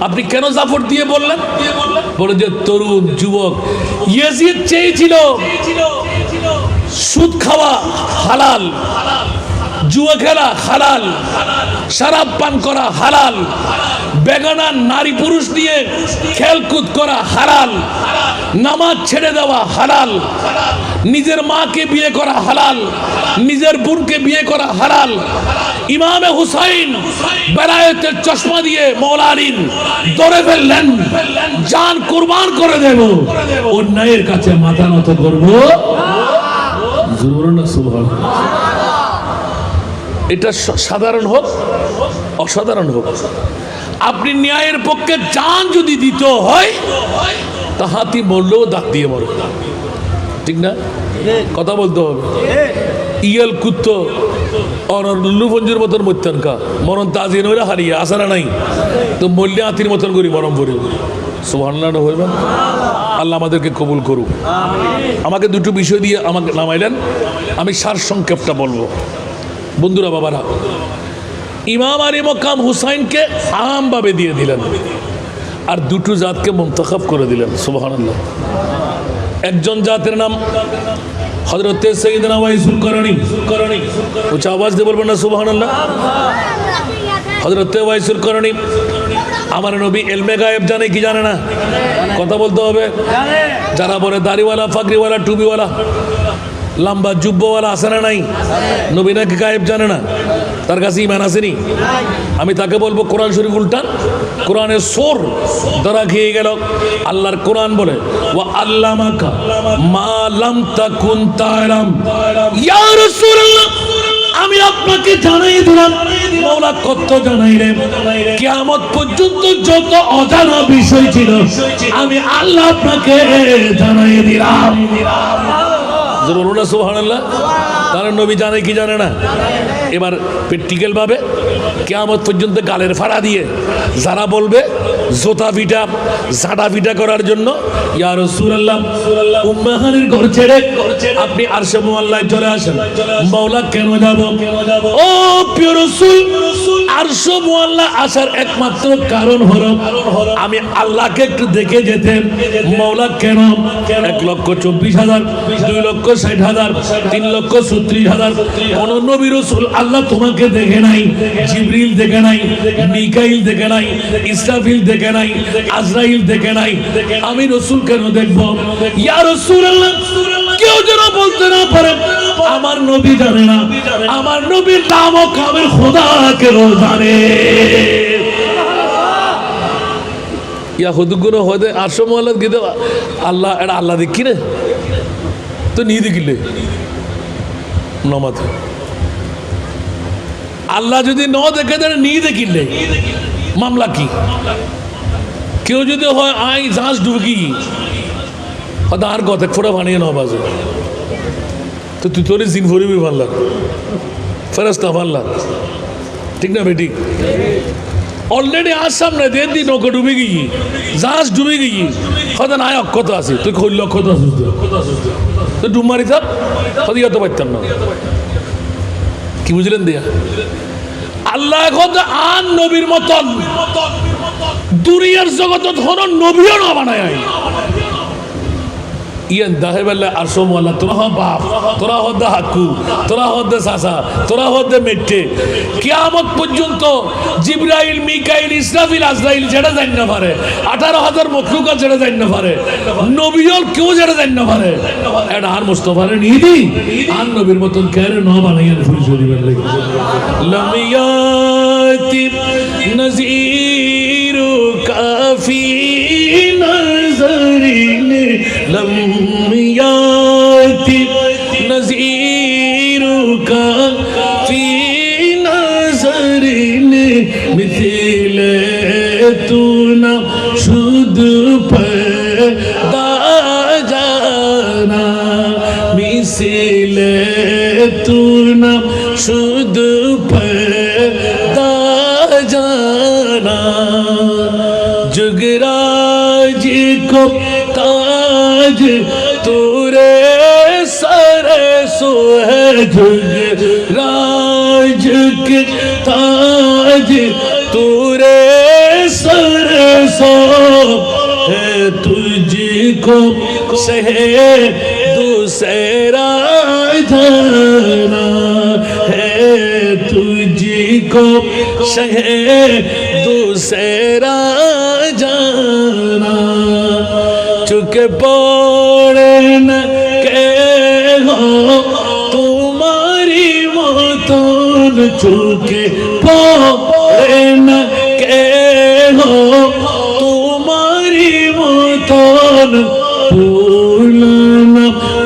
আপনি কেন জাফর দিয়ে বললেন? বলে যে তরুণ যুবক, ইয়াজিদ চেয়েছিল সুদ খাওয়া হালাল, জুয়া খেলা হালাল, শরাব পান করা হালাল, বেগানা নারী পুরুষ নিয়ে খেলকুদ করা হালাল, নামাজ ছেড়ে দেওয়া হালাল, নিজের মাকে বিয়ে করা হালাল, নিজের বোনকে বিয়ে করা হালাল। ইমামে হুসাইন বেলায়েতের চশমা দিয়ে মওলা আলীর ধরে ফেললেন, জান কুরবান করে দেব, অন্যায়ের কাছে মাথা নত করব না। সুবহানাল্লাহ। এটা সাধারণ হোক অসাধারণ হোক, আপনি ন্যায়ের পক্ষে জান যদি দিতে হয় তা হাতি মরলেও দাঁত দিয়ে মরো, ঠিক না? কথা বলতে হবে। ইয়াল কুত্তো আর লুফঞ্জুর মতন মত্যানকা মরণ তাজিন হইলে হারিয়ে আসারা নাই তো মল্লে হাতির মতন করি মরম করি। সুবহানাল্লাহ হইবে। আল্লাহ আমাদেরকে কবুল করুক। আমাকে দুটো বিষয় দিয়ে আমাকে নামাইলেন, আমি সার সংক্ষেপটা বলবো। বন্ধুরা, বাবারা, ইমাম আলী মকাম হুসাইনকে আমভাবে দিয়ে দিলেন আর দুটো জাতকে মুনতাখাব করে দিলেন। সুবহানাল্লাহ। একজন জাতের নাম হযরতে সাইয়েদনা ওয়াইসুল করণী, উচ্চ আওয়াজ দিয়ে বলবেন না সুবহানাল্লাহ। হযরতে ওয়াইসুল করণী, আমার নবী ইলমে গায়েব জানে কি জানে না? কথা বলতে হবে। যারা বলে দাড়িওয়ালা, ফাকরিওয়ালা, টুপিওয়ালা, লম্বা জুব্বওয়ালা আছে না নাই? নবী নাকি গায়েব জানে না? তার কাছে ঈমান আসেনি? আমি তাকে বলবো কোরআন শরীফ উল্টান। কোরআনের সোর ধরা খেয়ে গেল। আল্লাহর কোরআন বলে ওয়া আল্লামাকা মা লাম তাকুন তা'লাম। ইয়া রাসূলুল্লাহ, আমি আপনাকে জানাই দিলাম। মওলা কত জানাইলেন, কিয়ামত পর্যন্ত যত অজানা বিষয় ছিল আমি আল্লাহ আপনাকে জানাই দিলাম। সুবহানাল্লাহ। তারা নবী জানে কি জানে না? এবার প্র্যাকটিক্যাল ভাবে কিয়ামত পর্যন্ত গালের ফাড়া দিয়ে যারা বলবে জোতা পিটা ঝাঁটা পিটা করার জন্য, ইয়া রাসূলুল্লাহ, উম্মাহানির ঘর ছেড়ে আপনি আরশে মুআল্লায় চলে আসেন। মাওলা কেন যাব? ও প্রিয় রাসূল, আরশে মুআল্লা আসার একমাত্র কারণ হলো আমি আল্লাহকে একটু দেখে যেতে। মাওলা কেন? 1,24,000, 2,60,000, 3,36,000 কোন নবী রাসূল আল্লাহ তোমাকে দেখে নাই, জিবরিল দেখে নাই, মিকাইল দেখে নাই, ইসরাফিল দেখে নাই, আজরাইল দেখে নাই, আমি রাসূল কেন দেখব? ইয়া রাসূলুল্লাহ, কেউ যেন বলতে না পারে আমার নবী জানে না, আমার নবীর নাম ও কামের খোদা কেন জানে। ইয়া হুদুগুনো হদে আরশে মুআল্লাত গিয়ে আল্লাহ এটা আল্লাহ দেখি রে তো নিয়ে দেখিলে নমাজ আল্লাহ যদি ন দেখে দেন নিয়ে দেখিলে মামলা কি? কেউ যদি হয় আই জাহাজ ডুবকি আর কথা ফোটা বানিয়ে নবাজে তো তুই তোর জিন ভরিবি ভাল্লা ফেরস্তা ভাল্লা, ঠিক না বেটি? অলরেডি আজ সামনে দেড় দিন নৌকা ডুবে গিয়ে জাহাজ ডুবে গিয়ে হয়তো নাই অক্ষত আছে, তুই কই লক্ষত আসিস তো ডুব মারি থাক হয়তো ইয়ে তো পারতাম না। কি বুঝলেন দিয়া? আল্লাহ এখন আন নবীর মতন দুনিয়ার জগত ধর নবীও না বানায় ইয়ান দাহে বেলা আরশে মুআল্লা তোরা হ বাপ, তোরা হদ্দে হাকু, তোরা হদ্দে চাচা, তোরা হদ্দে মেটে। কিয়ামত পর্যন্ত জিবরাইল, মিকাইল, ইসরাফিল, আজরাইল যেটা জান না পারে, 18,000 মখলুকাত যেটা জান না পারে, নবীও কেউ যেটা জান না পারে, এটা আর মুস্তাফারে নিদি আর নবীর মতন কেন ন বানাইয়া পরিচয় দিবেন লাগে। লামিয়াতি নজিরু কাফি নজরিনে لم يأتي نذيرك في نظر مثل تونا شد پیدا جانا مثل تونا شد پیدا جانا जुगराज को ताज तूरे सर सो है, जुगराज के ताज तूरे सर सो है, तुझको सहे दूसरा जाना है तुझको शहे दूसरा जाना चुके पड़े न के हो तुम्हारी मतन चुके पड़े न के हो तुम्हारी मतन पूर्ण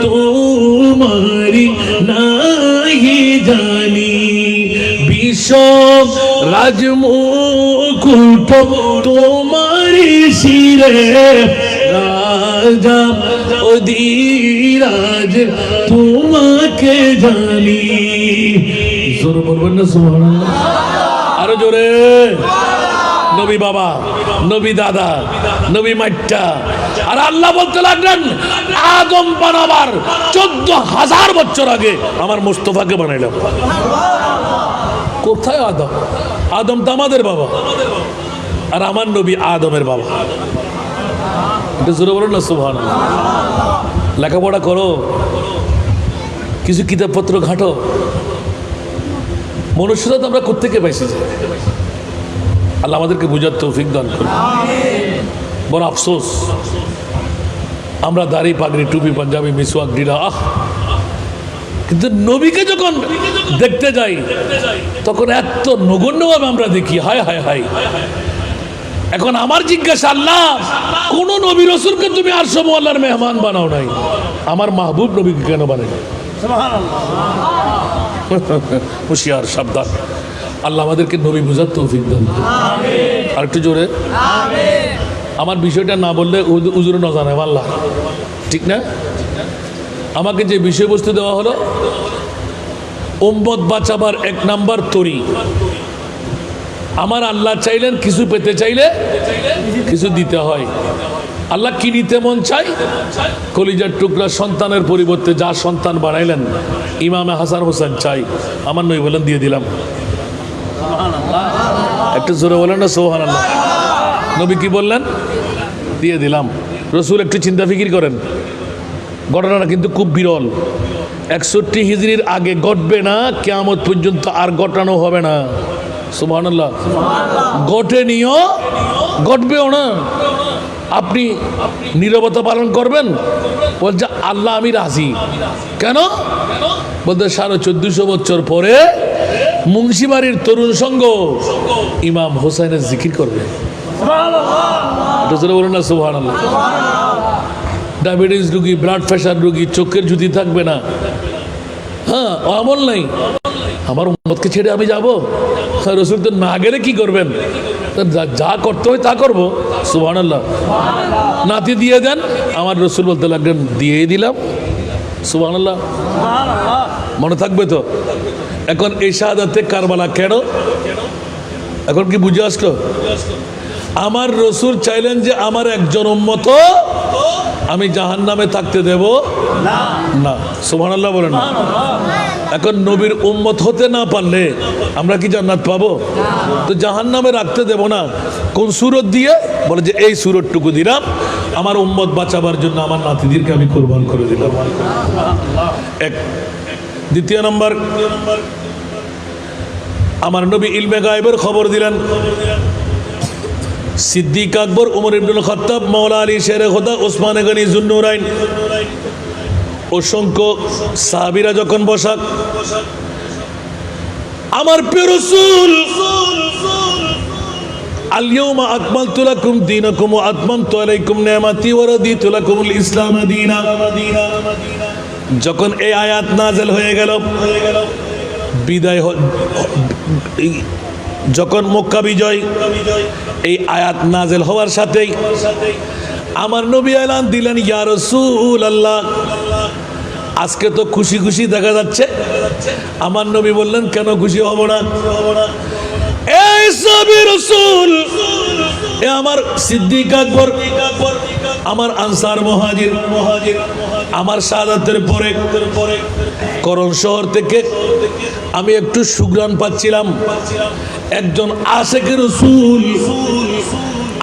तुम्हारी नहीं जानी विश्व राजमुकुट तुम्हारी सिरे राजा অধিরাজ তোমাকে জানি জোরে বলবেন না সুবহানাল্লাহ আরো জোরে নবী বাবা নবী দাদা নবী মাইট্টা আর আল্লাহ বলতে লাগলেন আদম বানাবার ১৪,০০০ বছর আগে আমার মুস্তাফাকে বানাইলাম কোথায় আদম আদম তো আমাদের বাবা আর আমার নবী আদমের বাবা জোরে বলুন না সুবহানাল্লাহ লেখাপড়া করো কিছু কিতাবপত্র ঘাঁটো মনুষ্যতা তো আমরা কোত্থেকে পাইছি আল্লাহ আমাদেরকে বুঝার তৌফিক দান করুন বড় আফসোস আমরা দাড়ি পাগড়ি টুপি পাঞ্জাবি মিসওয়াক ডিলা কিন্তু নবীকে যখন দেখতে যাই তখন এত নগণ্যভাবে আমরা দেখি হায় হায় হায় এখন আমার জিজ্ঞাসা আল্লাহ কোন নবী রাসূলকে তুমি আরশ মুআল্লার মেহমান বানাও নাই আমার মাহবুব নবীকে কেন বানাইলে সুবহানাল্লাহ হুঁশিয়ার সাবধান আল্লাহ আমাদেরকে নবী বুঝার তৌফিক দান আমিন আর একটু জোরে আমিন আমার বিষয়টা না বললে হুজুর না জানায় আল্লাহ ঠিক না আমাকে যে বিষয়বস্তু দেওয়া হলো উম্মত বাঁচাবার ১ নাম্বার তরি আমার আল্লাহ চাইলেন কিছু পেতে চাইলে কিছু দিতে হয় আল্লাহ কি নিতে মন চাই কলিজার টুকরা সন্তানের পরিবর্তে যা সন্তান বানাইলেন ইমামে হাসান হোসেন চাই আমার নবী বলেন দিয়ে দিলাম একটু জোরে বলেন না সুবহানাল্লাহ নবী কি বললেন দিয়ে দিলাম রসুল একটু চিন্তা ফিকির করেন ঘটনাটা কিন্তু খুব বিরল ৬১ হিজরির আগে ঘটবে না কিয়ামত পর্যন্ত আর ঘটানো হবে না সুবহানাল্লাহ ঘটেনিও ঘটবেও না আপনি নীরবতা পালন করবেন বলছে আল্লাহ আমি রাজি কেন বলতে ১৪৫০ বছর পরে মুন্সিবাড়ির তরুণ সংঘ ইমাম হোসেনের জিকির করবে বলুন না সুবহানাল্লাহ ডায়াবেটিস রোগী ব্লাড প্রেশার রোগী চোখের জ্যোতি থাকবে না হ্যাঁ আমল নাই আমার উম্মতকে ছেড়ে আমি যাবো রসুল তো না গেলে কি করবেন যা করতে হয় তা করবো সুবহানাল্লাহ নাতি দিয়ে দেন আমার রসুল বলতে লাগলেন দিয়েই দিলাম সুবহানাল্লাহ মনে থাকবে তো এখন এই শাহাদাতে কারবালা কেন এখন কি বুঝে আসলো আমার রসুল চাইলেন যে আমার একজন উম্মত আমি জাহান্নামে থাকতে দেব না সুবহানাল্লাহ বলেন না এখন নবীর উম্মত হতে না পারলে আমরা কি জান্নাত পাবো তো জাহান্নামে রাখতে দেব না কোন সুরত দিয়ে বলে যে এই সুরতটুকু দিলাম আমার উম্মত বাঁচাবার জন্য আমার নাতিদেরকে আমি কুরবান করে দিলাম এক দ্বিতীয় নম্বর আমার নবী ইলমে গায়েবের খবর দিলেন সিদ্দিক আকবর উমর ইবনুল খাত্তাব মাওলা আলী শেরে খোদা ওসমান গনি জুন্নুরাইন অসংখ্য সাহাবীরা যখন বসাক আমার প্রিয় রাসূল আল ইয়াউমা আকমালতু লাকুম দীনাকুম ওয়া আতমামতু আলাইকুম নি'মাতি ওয়া রাদিতু লাকুমুল ইসলাম দীনা যখন এই আয়াত নাযিল হয়ে গেল বিদায় যখন মক্কা বিজয় এই আয়াত নাযিল হওয়ার সাথেই আমার নবী এলান দিলেন ইয়া রাসূলুল্লাহ আজকে তো খুশি খুশি দেখা যাচ্ছে আমার নবী বললেন কেন খুশি হব না এই সাহাবী রাসূল এ আমার সিদ্দিক আকবর আমার আনসার মুহাজির আমার শাহাদাতের পরে করণ শহর থেকে আমি একটু সুগ্রাণ পাচ্ছিলাম একজন আশিক রাসূল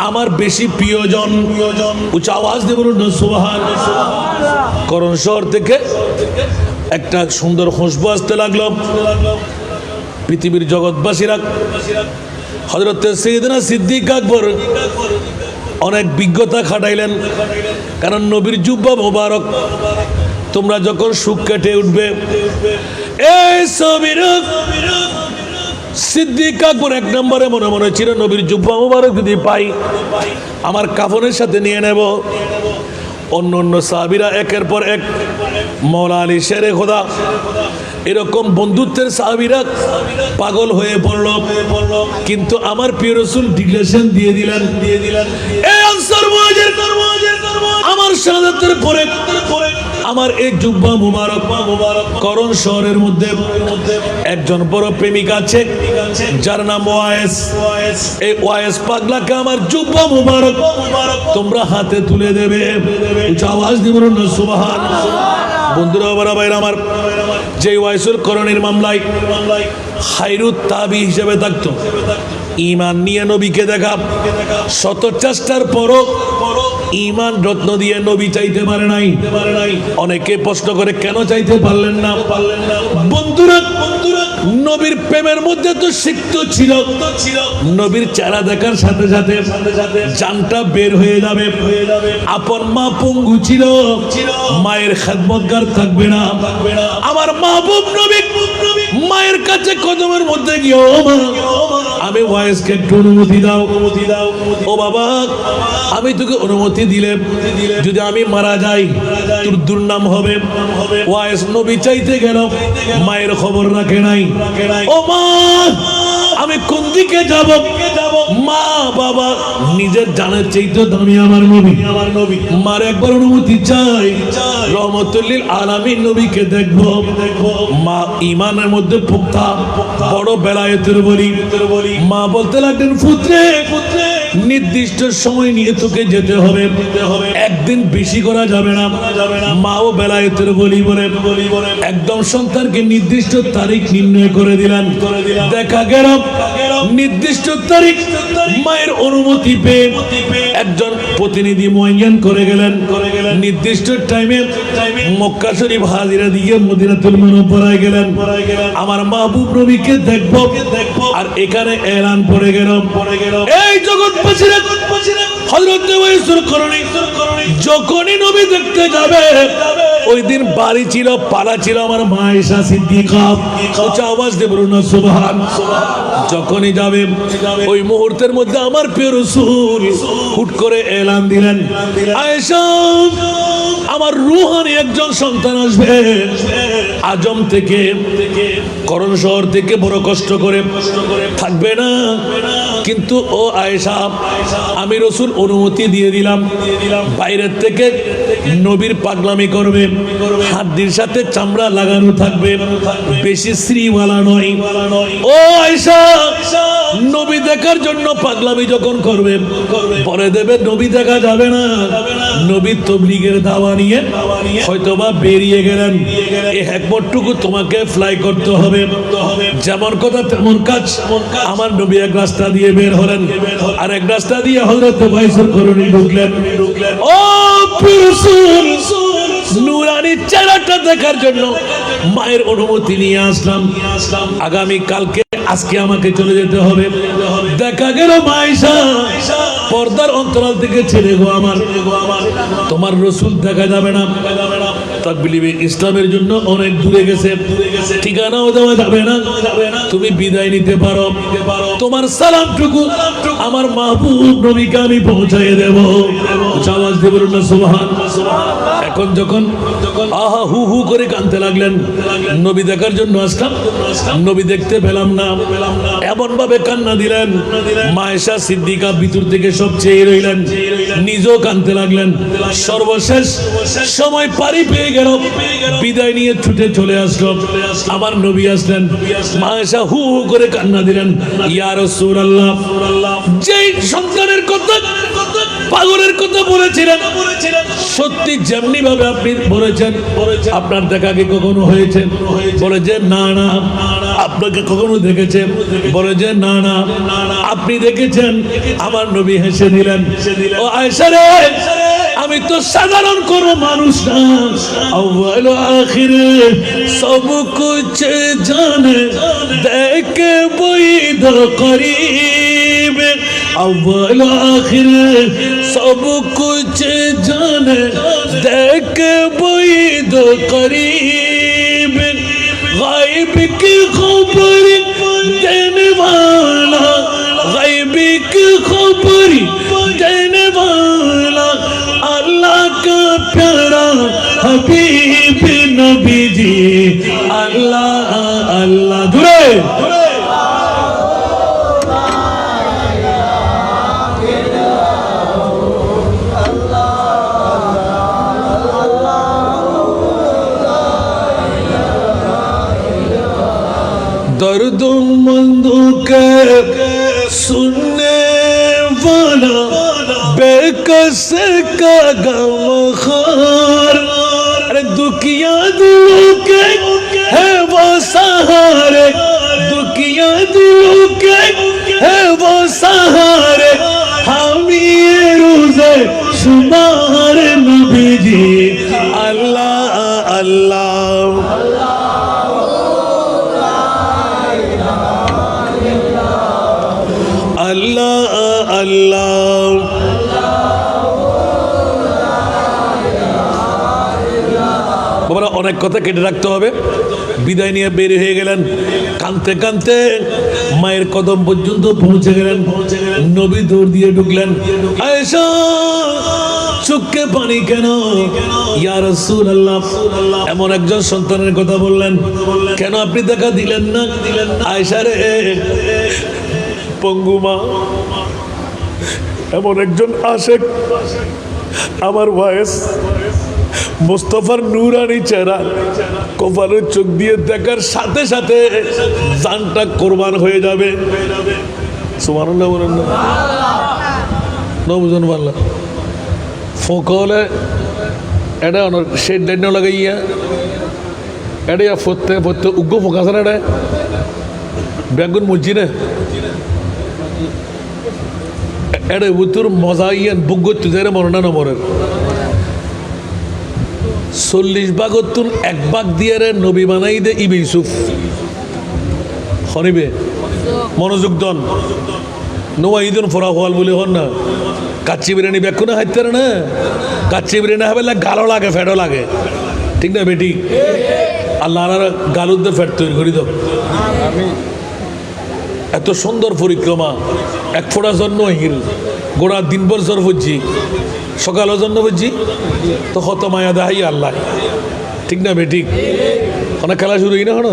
আমার বেশি প্রিয়জন উচ্চ আওয়াজ দিয়ে বলুন সুবহানাল্লাহ করণ শহর থেকে একটা সুন্দর খুশবু আসতে লাগলো। পৃথিবীর জগৎবাসীরা হযরত সাইয়েদনা সিদ্দিক আকবর অনেক বিজ্ঞতা খাটাইলেন, কারণ নবীর জুব্বা মোবারক তোমরা যখন সুখ কেটে উঠবে, এই সবির সিদ্দিক আকবর এক নম্বরে মনে মনে ছিল নবীর জুব্বা মোবারক যদি পাই আমার কাফনের সাথে নিয়ে নেব। অন্য অন্য সাহাবীরা একের পর এক, মওলা আলী শেরে খোদা এরকম বন্ধুত্বের সাহাবীরা পাগল হয়ে পড়ল। কিন্তু আমার প্রিয় রাসূল ডিক্লারেশন দিয়ে দিলেন, এই আনসার মুহাজির আমার শাহাদাতের পরে আমার এই জুব্বা মুবারক করণ শহরের মধ্যে একজন বড় প্রেমিক আছে যার নাম ওয়াইস। এই ওয়াইস পাগলাকে আমার জুব্বা মুবারক তোমরা হাতে তুলে দেবে। উচ্চ আওয়াজ দিয়ে বলুন না সুবহানাল্লাহ। বন্ধুরা বাবা ভাইরা আমার, যে ওয়াইসুল করণের মামলায় খায়রুত তাবি হিসেবে থাকতো, ঈমান নিয়ে নবীকে দেখা, শত চেষ্টার পরও ঈমান রত্ন দিয়ে নবী চাইতে পারে নাই। অনেকে প্রশ্ন করে কেন চাইতে পারলেন না? বন্ধুরা নবীর প্রেমের মধ্যে তো সিক্ত ছিল, নবীর চেহারা দেখার সাথে সাথে জানটা বের হয়ে যাবে। আপন মা পঙ্গু ছিল, মায়ের খেদমতগার থাকবে না। আমার মাহবুব নবী মায়ের কাছে কদমের মধ্যে গিয়ে, ও মা আমি ওয়াইসকে একটু অনুমতি দাও। ও বাবা আমি তোকে অনুমতি দিলে যদি আমি মারা যাই তোর দুর্নাম হবে। ওয়াইস নবী চাইতে গেল, মায়ের খবর রাখে নাই। ও মা আমি কোন দিকে যাব? মা বাবা নিজের জানের চাইতে দামি আমার নবী। মার একবার অনুমতি চাই, রহমতুল লিল আলামিন নবীকে দেখবো। মা ঈমানের মধ্যে পুক্তা, বড় বেলায়েতের বলি। মা বলতে লাগলেন, পুত্রে নির্দিষ্ট সময় নিয়ে তোকে যেতে হবে, একদিন বেশি করা যাবে না। মাও বেলায়েতের বলি বলে একদম সন্তানকে নির্দিষ্ট তারিখ নির্ণয় করে দিলেন। দেখা গেল নির্দিষ্ট তারিখ মায়ের অনুমতি পেয়ে একজন প্রতিনিধি মুআয়্যান করে গেলেন। নির্দিষ্ট টাইমে মক্কা শরীফ হাজিরা দিয়ে মদিনাতুল মুনাওয়ারায় গেলেন। আমার মাহবুব নবীকে দেখবো, আর এখানে এলান পড়ে গেল, এই জগৎবাসীরা হযরত ওয়াইসুল করণী যখনই নবী দেখতে যাবে, ওই দিন বাড়ি ছিল, পালা ছিল আমার মা আয়েশা সিদ্দিকা। উচ্চ আওয়াজ দিয়ে বলুন না সুবহানাল্লাহ। যখনই যাবে ওই মুহূর্তের মধ্যে আমার প্রিয় রাসূল হুট করে এলান দিলেন, আয়েশা আমার রূহানি একজন সন্তান আসবে আজম থেকে, করণ শহর থেকে, বড় কষ্ট করে থাকবে না। কিন্তু ও আয়েশা আমি রাসূল অনুমতি দিয়ে দিলাম, বাইরের থেকে নবীর পাগলামি করবে, হাড্ডির সাথে চামড়া লাগানো থাকবে, বেশি শ্রীওয়ালা নয়। ও আয়েশা নবী দেখার জন্য পাগলামি যখন করবে পরে দেবে, নবী দেখা যাবে না। নবী তাবলীগের দাওয়া নিয়ে হয়তোবা বেরিয়ে গেলেন। এই হিকমতটুকু তোমাকে ফ্লাই করতে হবে, যেমন কথা তেমন কাজ। আমার নবী এক রাস্তা দিয়ে বের হলেন, আর এক রাস্তা দিয়ে হযরত ওয়াইসুল করণী ঢুকলেন। ও রাসূল নূরানি চেহারাটা দেখার জন্য মায়ের অনুমতি নিয়ে আসলাম। আগামী কালকে আজকে আমাকে চলে যেতে হবে। দেখা গেল মা আয়েশা পর্দার অন্তরাল থেকে ছেড়ে গো আমার তোমার রাসূল দেখা যাবে না। তাকবীর ইসলামের জন্য অনেক দূরে গেছে, ঠিকানাও দেওয়া যাবে না। তুমি বিদায় নিতে পারো, তোমার সালামটুকু আমার মাহবুব নবীকে আমি পৌঁছায় দেব। আওয়াজ দিয়ে বলুন না সুবহানাল্লাহ। এখন যখন আহা হু হু করে কাঁদতে লাগলেন, নবী দেখার জন্য আসলাম, নবী দেখতে পেলাম না, এমন ভাবে কান্না দিলেন। মা আয়েশা সিদ্দিকা ভিতর থেকে সব চেয়ে রইলেন, নিজেও কাঁদতে লাগলেন। সর্বশেষ সময় পারি পেয়ে গেল, বিদায় নিয়ে ছুটে চলে আসলো। আমার নবী আসলেন, মা আয়েশা হু হু করে কান্না দিলেন, ইয়া রাসূলুল্লাহ যেই সন্তানের কথা পাগলের কথা বলেছিলেন, সত্যি যেমনি ভাবে আপনি বলেছেন আপনার দেখা কি কখনো হয়েছে? বলে যে না না। আপনাকে কখনো দেখেছে? বলে যে না না। আপনি দেখেছেন? আমার নবী হেসে দিলেন, ও আয়েশা রে আমি আমি তো সাধারণ কোন মানুষ না আউয়াল আখির সব কুছ জানে দেখে বৈদ করিব আউয়াল আখির সব কুছ জানে দেখে বৈদ করিব গায়ব কি খবর দেনে वाला गायब की खबर देने वाला अल्लाह का प्यारा हबीब नबी जी अल्लाह अल्लाह दुरे दर्द मंदो के सुनने वाला बेकस का गमखार अरे दुखिया दिलों के है वो सहारे दुखिया दिलों के है वो सहारे हम ये रोज़े शुमार नबी जी अल्लाह अल्लाह अल्लाह अल्लाह বাবারা অনেক কথা কেটে রাখতে হবে বিদায় নিয়ে বের হয়ে গেলেন কাঁদতে কাঁদতে মায়ের কদম পর্যন্ত পৌঁছে গেলেন নবী দৌড় দিয়ে ঢুকলেন আয়েশা চোখে পানি কেন ইয়া রাসূলুল্লাহ এমন একজন সন্তানের কথা বললেন কেন আপনি দেখা দিলেন না আয়েশা রে পঙ্গুমা এমন একজন আশেক আমার ভয়েস মুস্তাফার নূরানি চেহারা কপালের চোখ দিয়ে দেখার সাথে সাথে জানটা কোরবান হয়ে যাবে সুবহানাল্লাহ বলেন না নবজন বললা ফোকলে এটা অনর শেড লাইন লাগাইয়া এটা ফতে ফতে উগ্র ফোকাস না এটা বেগুন মুজি না এটা উত্তর মজা ইয়ান বুগ্গ তুদের মরনা না মরের 40 ভাগতুন 1 ভাগ দিয়ে রে নবী বানাই দে ইবনে ইউসুফ হরিবে মনোযোগ দন নোয়াইদুন ফরা হল বলে হন না কাচ্চি বিরিয়ানি বেকুনা হাইতার না কাচ্চি বিরিয়ানি হবে গালো লাগে ফেডো লাগে ঠিক না বেটি আল্লাহ গালুদ ফেট তৈরি করি দাও এত সুন্দর পরিক্রমা এক ফোড়া জন্য হিল গোড়া দিনভর জ্বর বুঝছি সকালের জন্য বুঝছি তো কত মায়া দেখাই আল্লাহ ঠিক না বে ঠিক অনেক খেলা শুরু হই না হন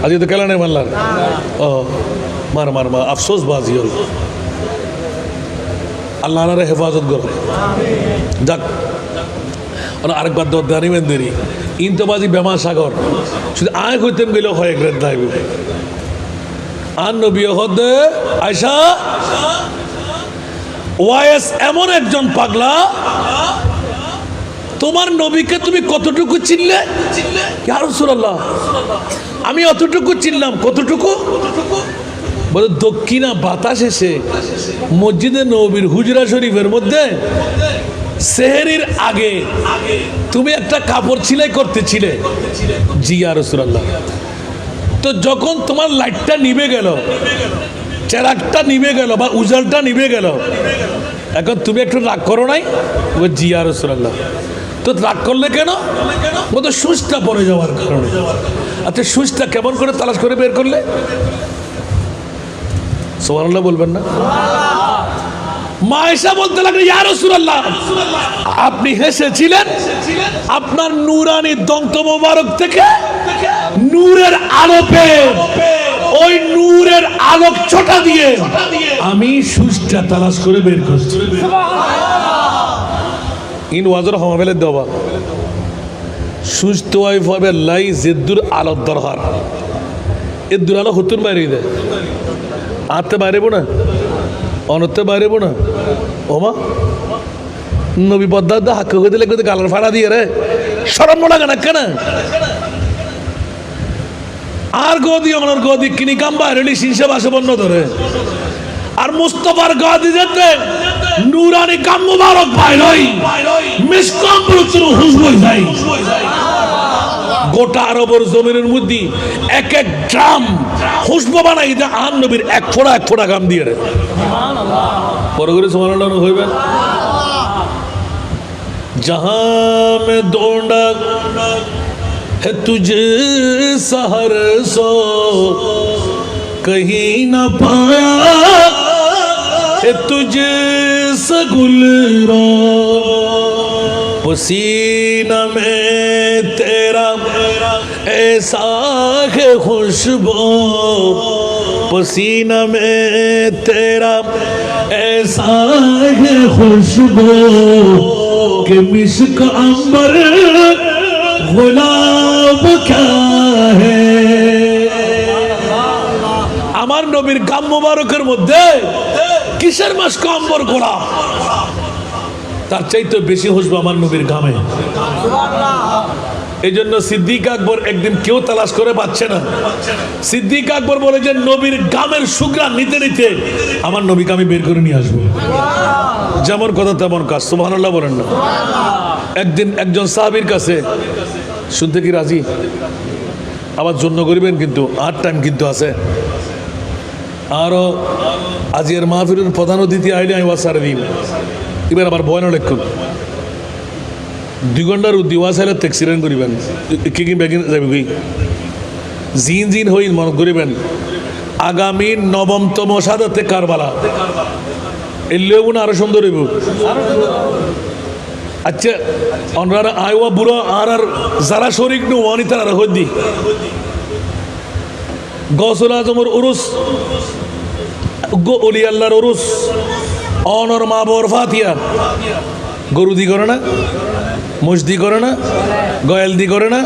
আজকে তো খেলা নেই মারলার ও মার মার মা আফসোস বাজি হল আল্লাহ আনারে হেফাজত কর যাক আরেকবার দানি মেন্দেরি ইন্তবাজি বেমা সাগর শুধু আয় হইতেন গেলেও হয় এক রাত দাইবে আর নবী হদে আয়সা ওয়াইস এমন একজন পাগলা তোমার নবীকে তুমি কতটুকু চিনলে ইয়া রাসূলুল্লাহ আমি অতটুকু চিনলাম কতটুকু বলে দক্ষিণা বাতাস এসে মসজিদে নববীর হুজরা শরীফের মধ্যে সেহরির আগে তুমি একটা কাপড় সেলাই করতেছিলে জি ইয়া রাসূলুল্লাহ তো যখন তোমার লাইটটা নিভে গেল চেরাগটা নিভে গেল বা উজালটা নিভে গেল এখন তুমি একটু রাগ করো নাই জি ইয়া রাসূলুল্লাহ তো রাগ করলে কেন ও তো সুচটা পড়ে যাওয়ার কারণে আচ্ছা সুচটা কেমন করে তালাশ করে বের করলে সুবহানাল্লাহ বলবেন না মা আয়েশা বলতে লাগলেন ইয়া রাসূলুল্লাহ আপনি হেসেছিলেন আপনার নূরানি দন্ত মোবারক থেকে নূরের আলোতে ওই নূরের আলোক ছোটা দিয়ে আমি সুচটা তালাশ করে বের করছি ইন ওয়াজর হামাবেলে দেওয়া সুস্থ ওয়াইফ হবে লাই জেদ্দুর আলোর দরকার এদ্দুর আলো হতুন বাইরে দেয় আতে বাইরেব না অনতে বাইরেব না ওমা নবী পদ্মা হাক্কা হয়ে দিলে কিন্তু গালার ফাড়া দিয়ে রে সরম লাগে না কেন আর গদি অনর গদি কিনি কাম বাইরে সিনসে বাসে বন্য ধরে আর মুস্তাফার গাদি যেতে নুরানি কাম মুবারক ভাই নই মিসকম বলছিল হুজবই যাই গোটা আরবের জমিনের মধ্যে এক এক গ্রাম খুশবু বানাই দে আন নবীর এক ফোঁটা গাম দিয়ে রে বড় করে সুবহানাল্লাহ হইবে जहां में दौड़ा है तुझे सहर सो कहीं न पाया है तुझे सगुलरो पसीना में तेरा ऐसा है खुशबू पसीना में तेरा ऐसा है खुशबू कि मिस्क अंबर गुलाब क्या है আমার নবীর গাম মুবারকের মধ্যে কিসের মিস্ক আম্বর গোলাপ তার চাইতে বেশি খুশবু আমার নবীর গামে এই জন্য সিদ্দিক আকবর একদিন কেউ তালাশ করে পাচ্ছে না সিদ্দিক আকবর বলে যে নবীর গামের সুঘ্রাণ নিতে নিতে আমার নবীকে আমি বের করে নিয়ে আসবো যেমন কথা তেমন কাজ সুবহানাল্লাহ বলেন না একদিন একজন সাহাবীর কাছে শুনতে কি রাজি আবার জন্য করিবেন কিন্তু আর টাইম কিন্তু আছে আরো আজকের মাহফিলের প্রধান অতিথি আইলে আমি ওয়াসারে দিই এবার আবার বয়ানো লেখুন 2 ঘন্টার উদ্দিওয়া চাইলে ট্যাক্সিডেন্ট করিবেন কি ব্যাগিন যাবে কি জিন হই মনে করিবেন আগামী 9তম শাহাদাতে কারবালা এই লেগুন আরো সুন্দর হইব আচ্ছা অনরা আইওয়া বুড়ো আর যারা শরিক নু অনিতার আর হদ্দি গৌসুল আজমের উরুস অলি আল্লাহর উরুস অনর মা বর ফাতিয়া গরু দি করে না মসদি করে না গয়াল দি করে না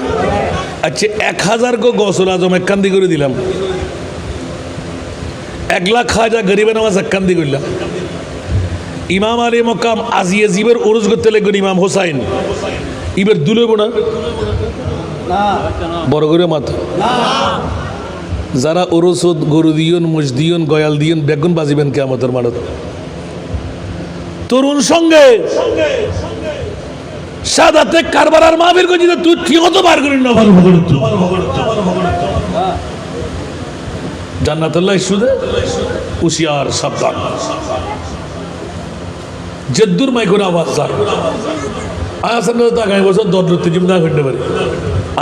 আচ্ছা 1000 গো গৌসুল আজম এককান্দি করে দিলাম 1 লাখ খাজা গরিবে নামাজ এককান্দি করলাম ইমাম আলী মকাম আজিয়ে জিবের উরুস করতে লাগবেন ইমাম হোসাইন ইবের দুলব না বড় করে মাথা যারা উরুস গরু দিয়ন মসদিয়ন গয়াল দিয়ন বেগুন বাজিবেন কিয়ামতের মাঠে তরুণ সঙ্গে সাদাতে কারবারার মাহফিল কই দিতে তুই ঠিকতো বার করিস না ভালো জান্নাতুল্লাহ সুদে হুশিয়ার সাবধান জদ্দুর মাইকোর আওয়াজ যায় আয় আসেন না তা গায়ে বছর দরতে জিমদা করতে পারি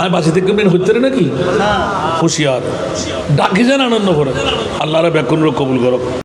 আয় বাসি থেকে মেন হইতে নাকি হুশিয়ার ডাকি যান আনন্দ করে আল্লাহরা ব্যাকুল কবুল করো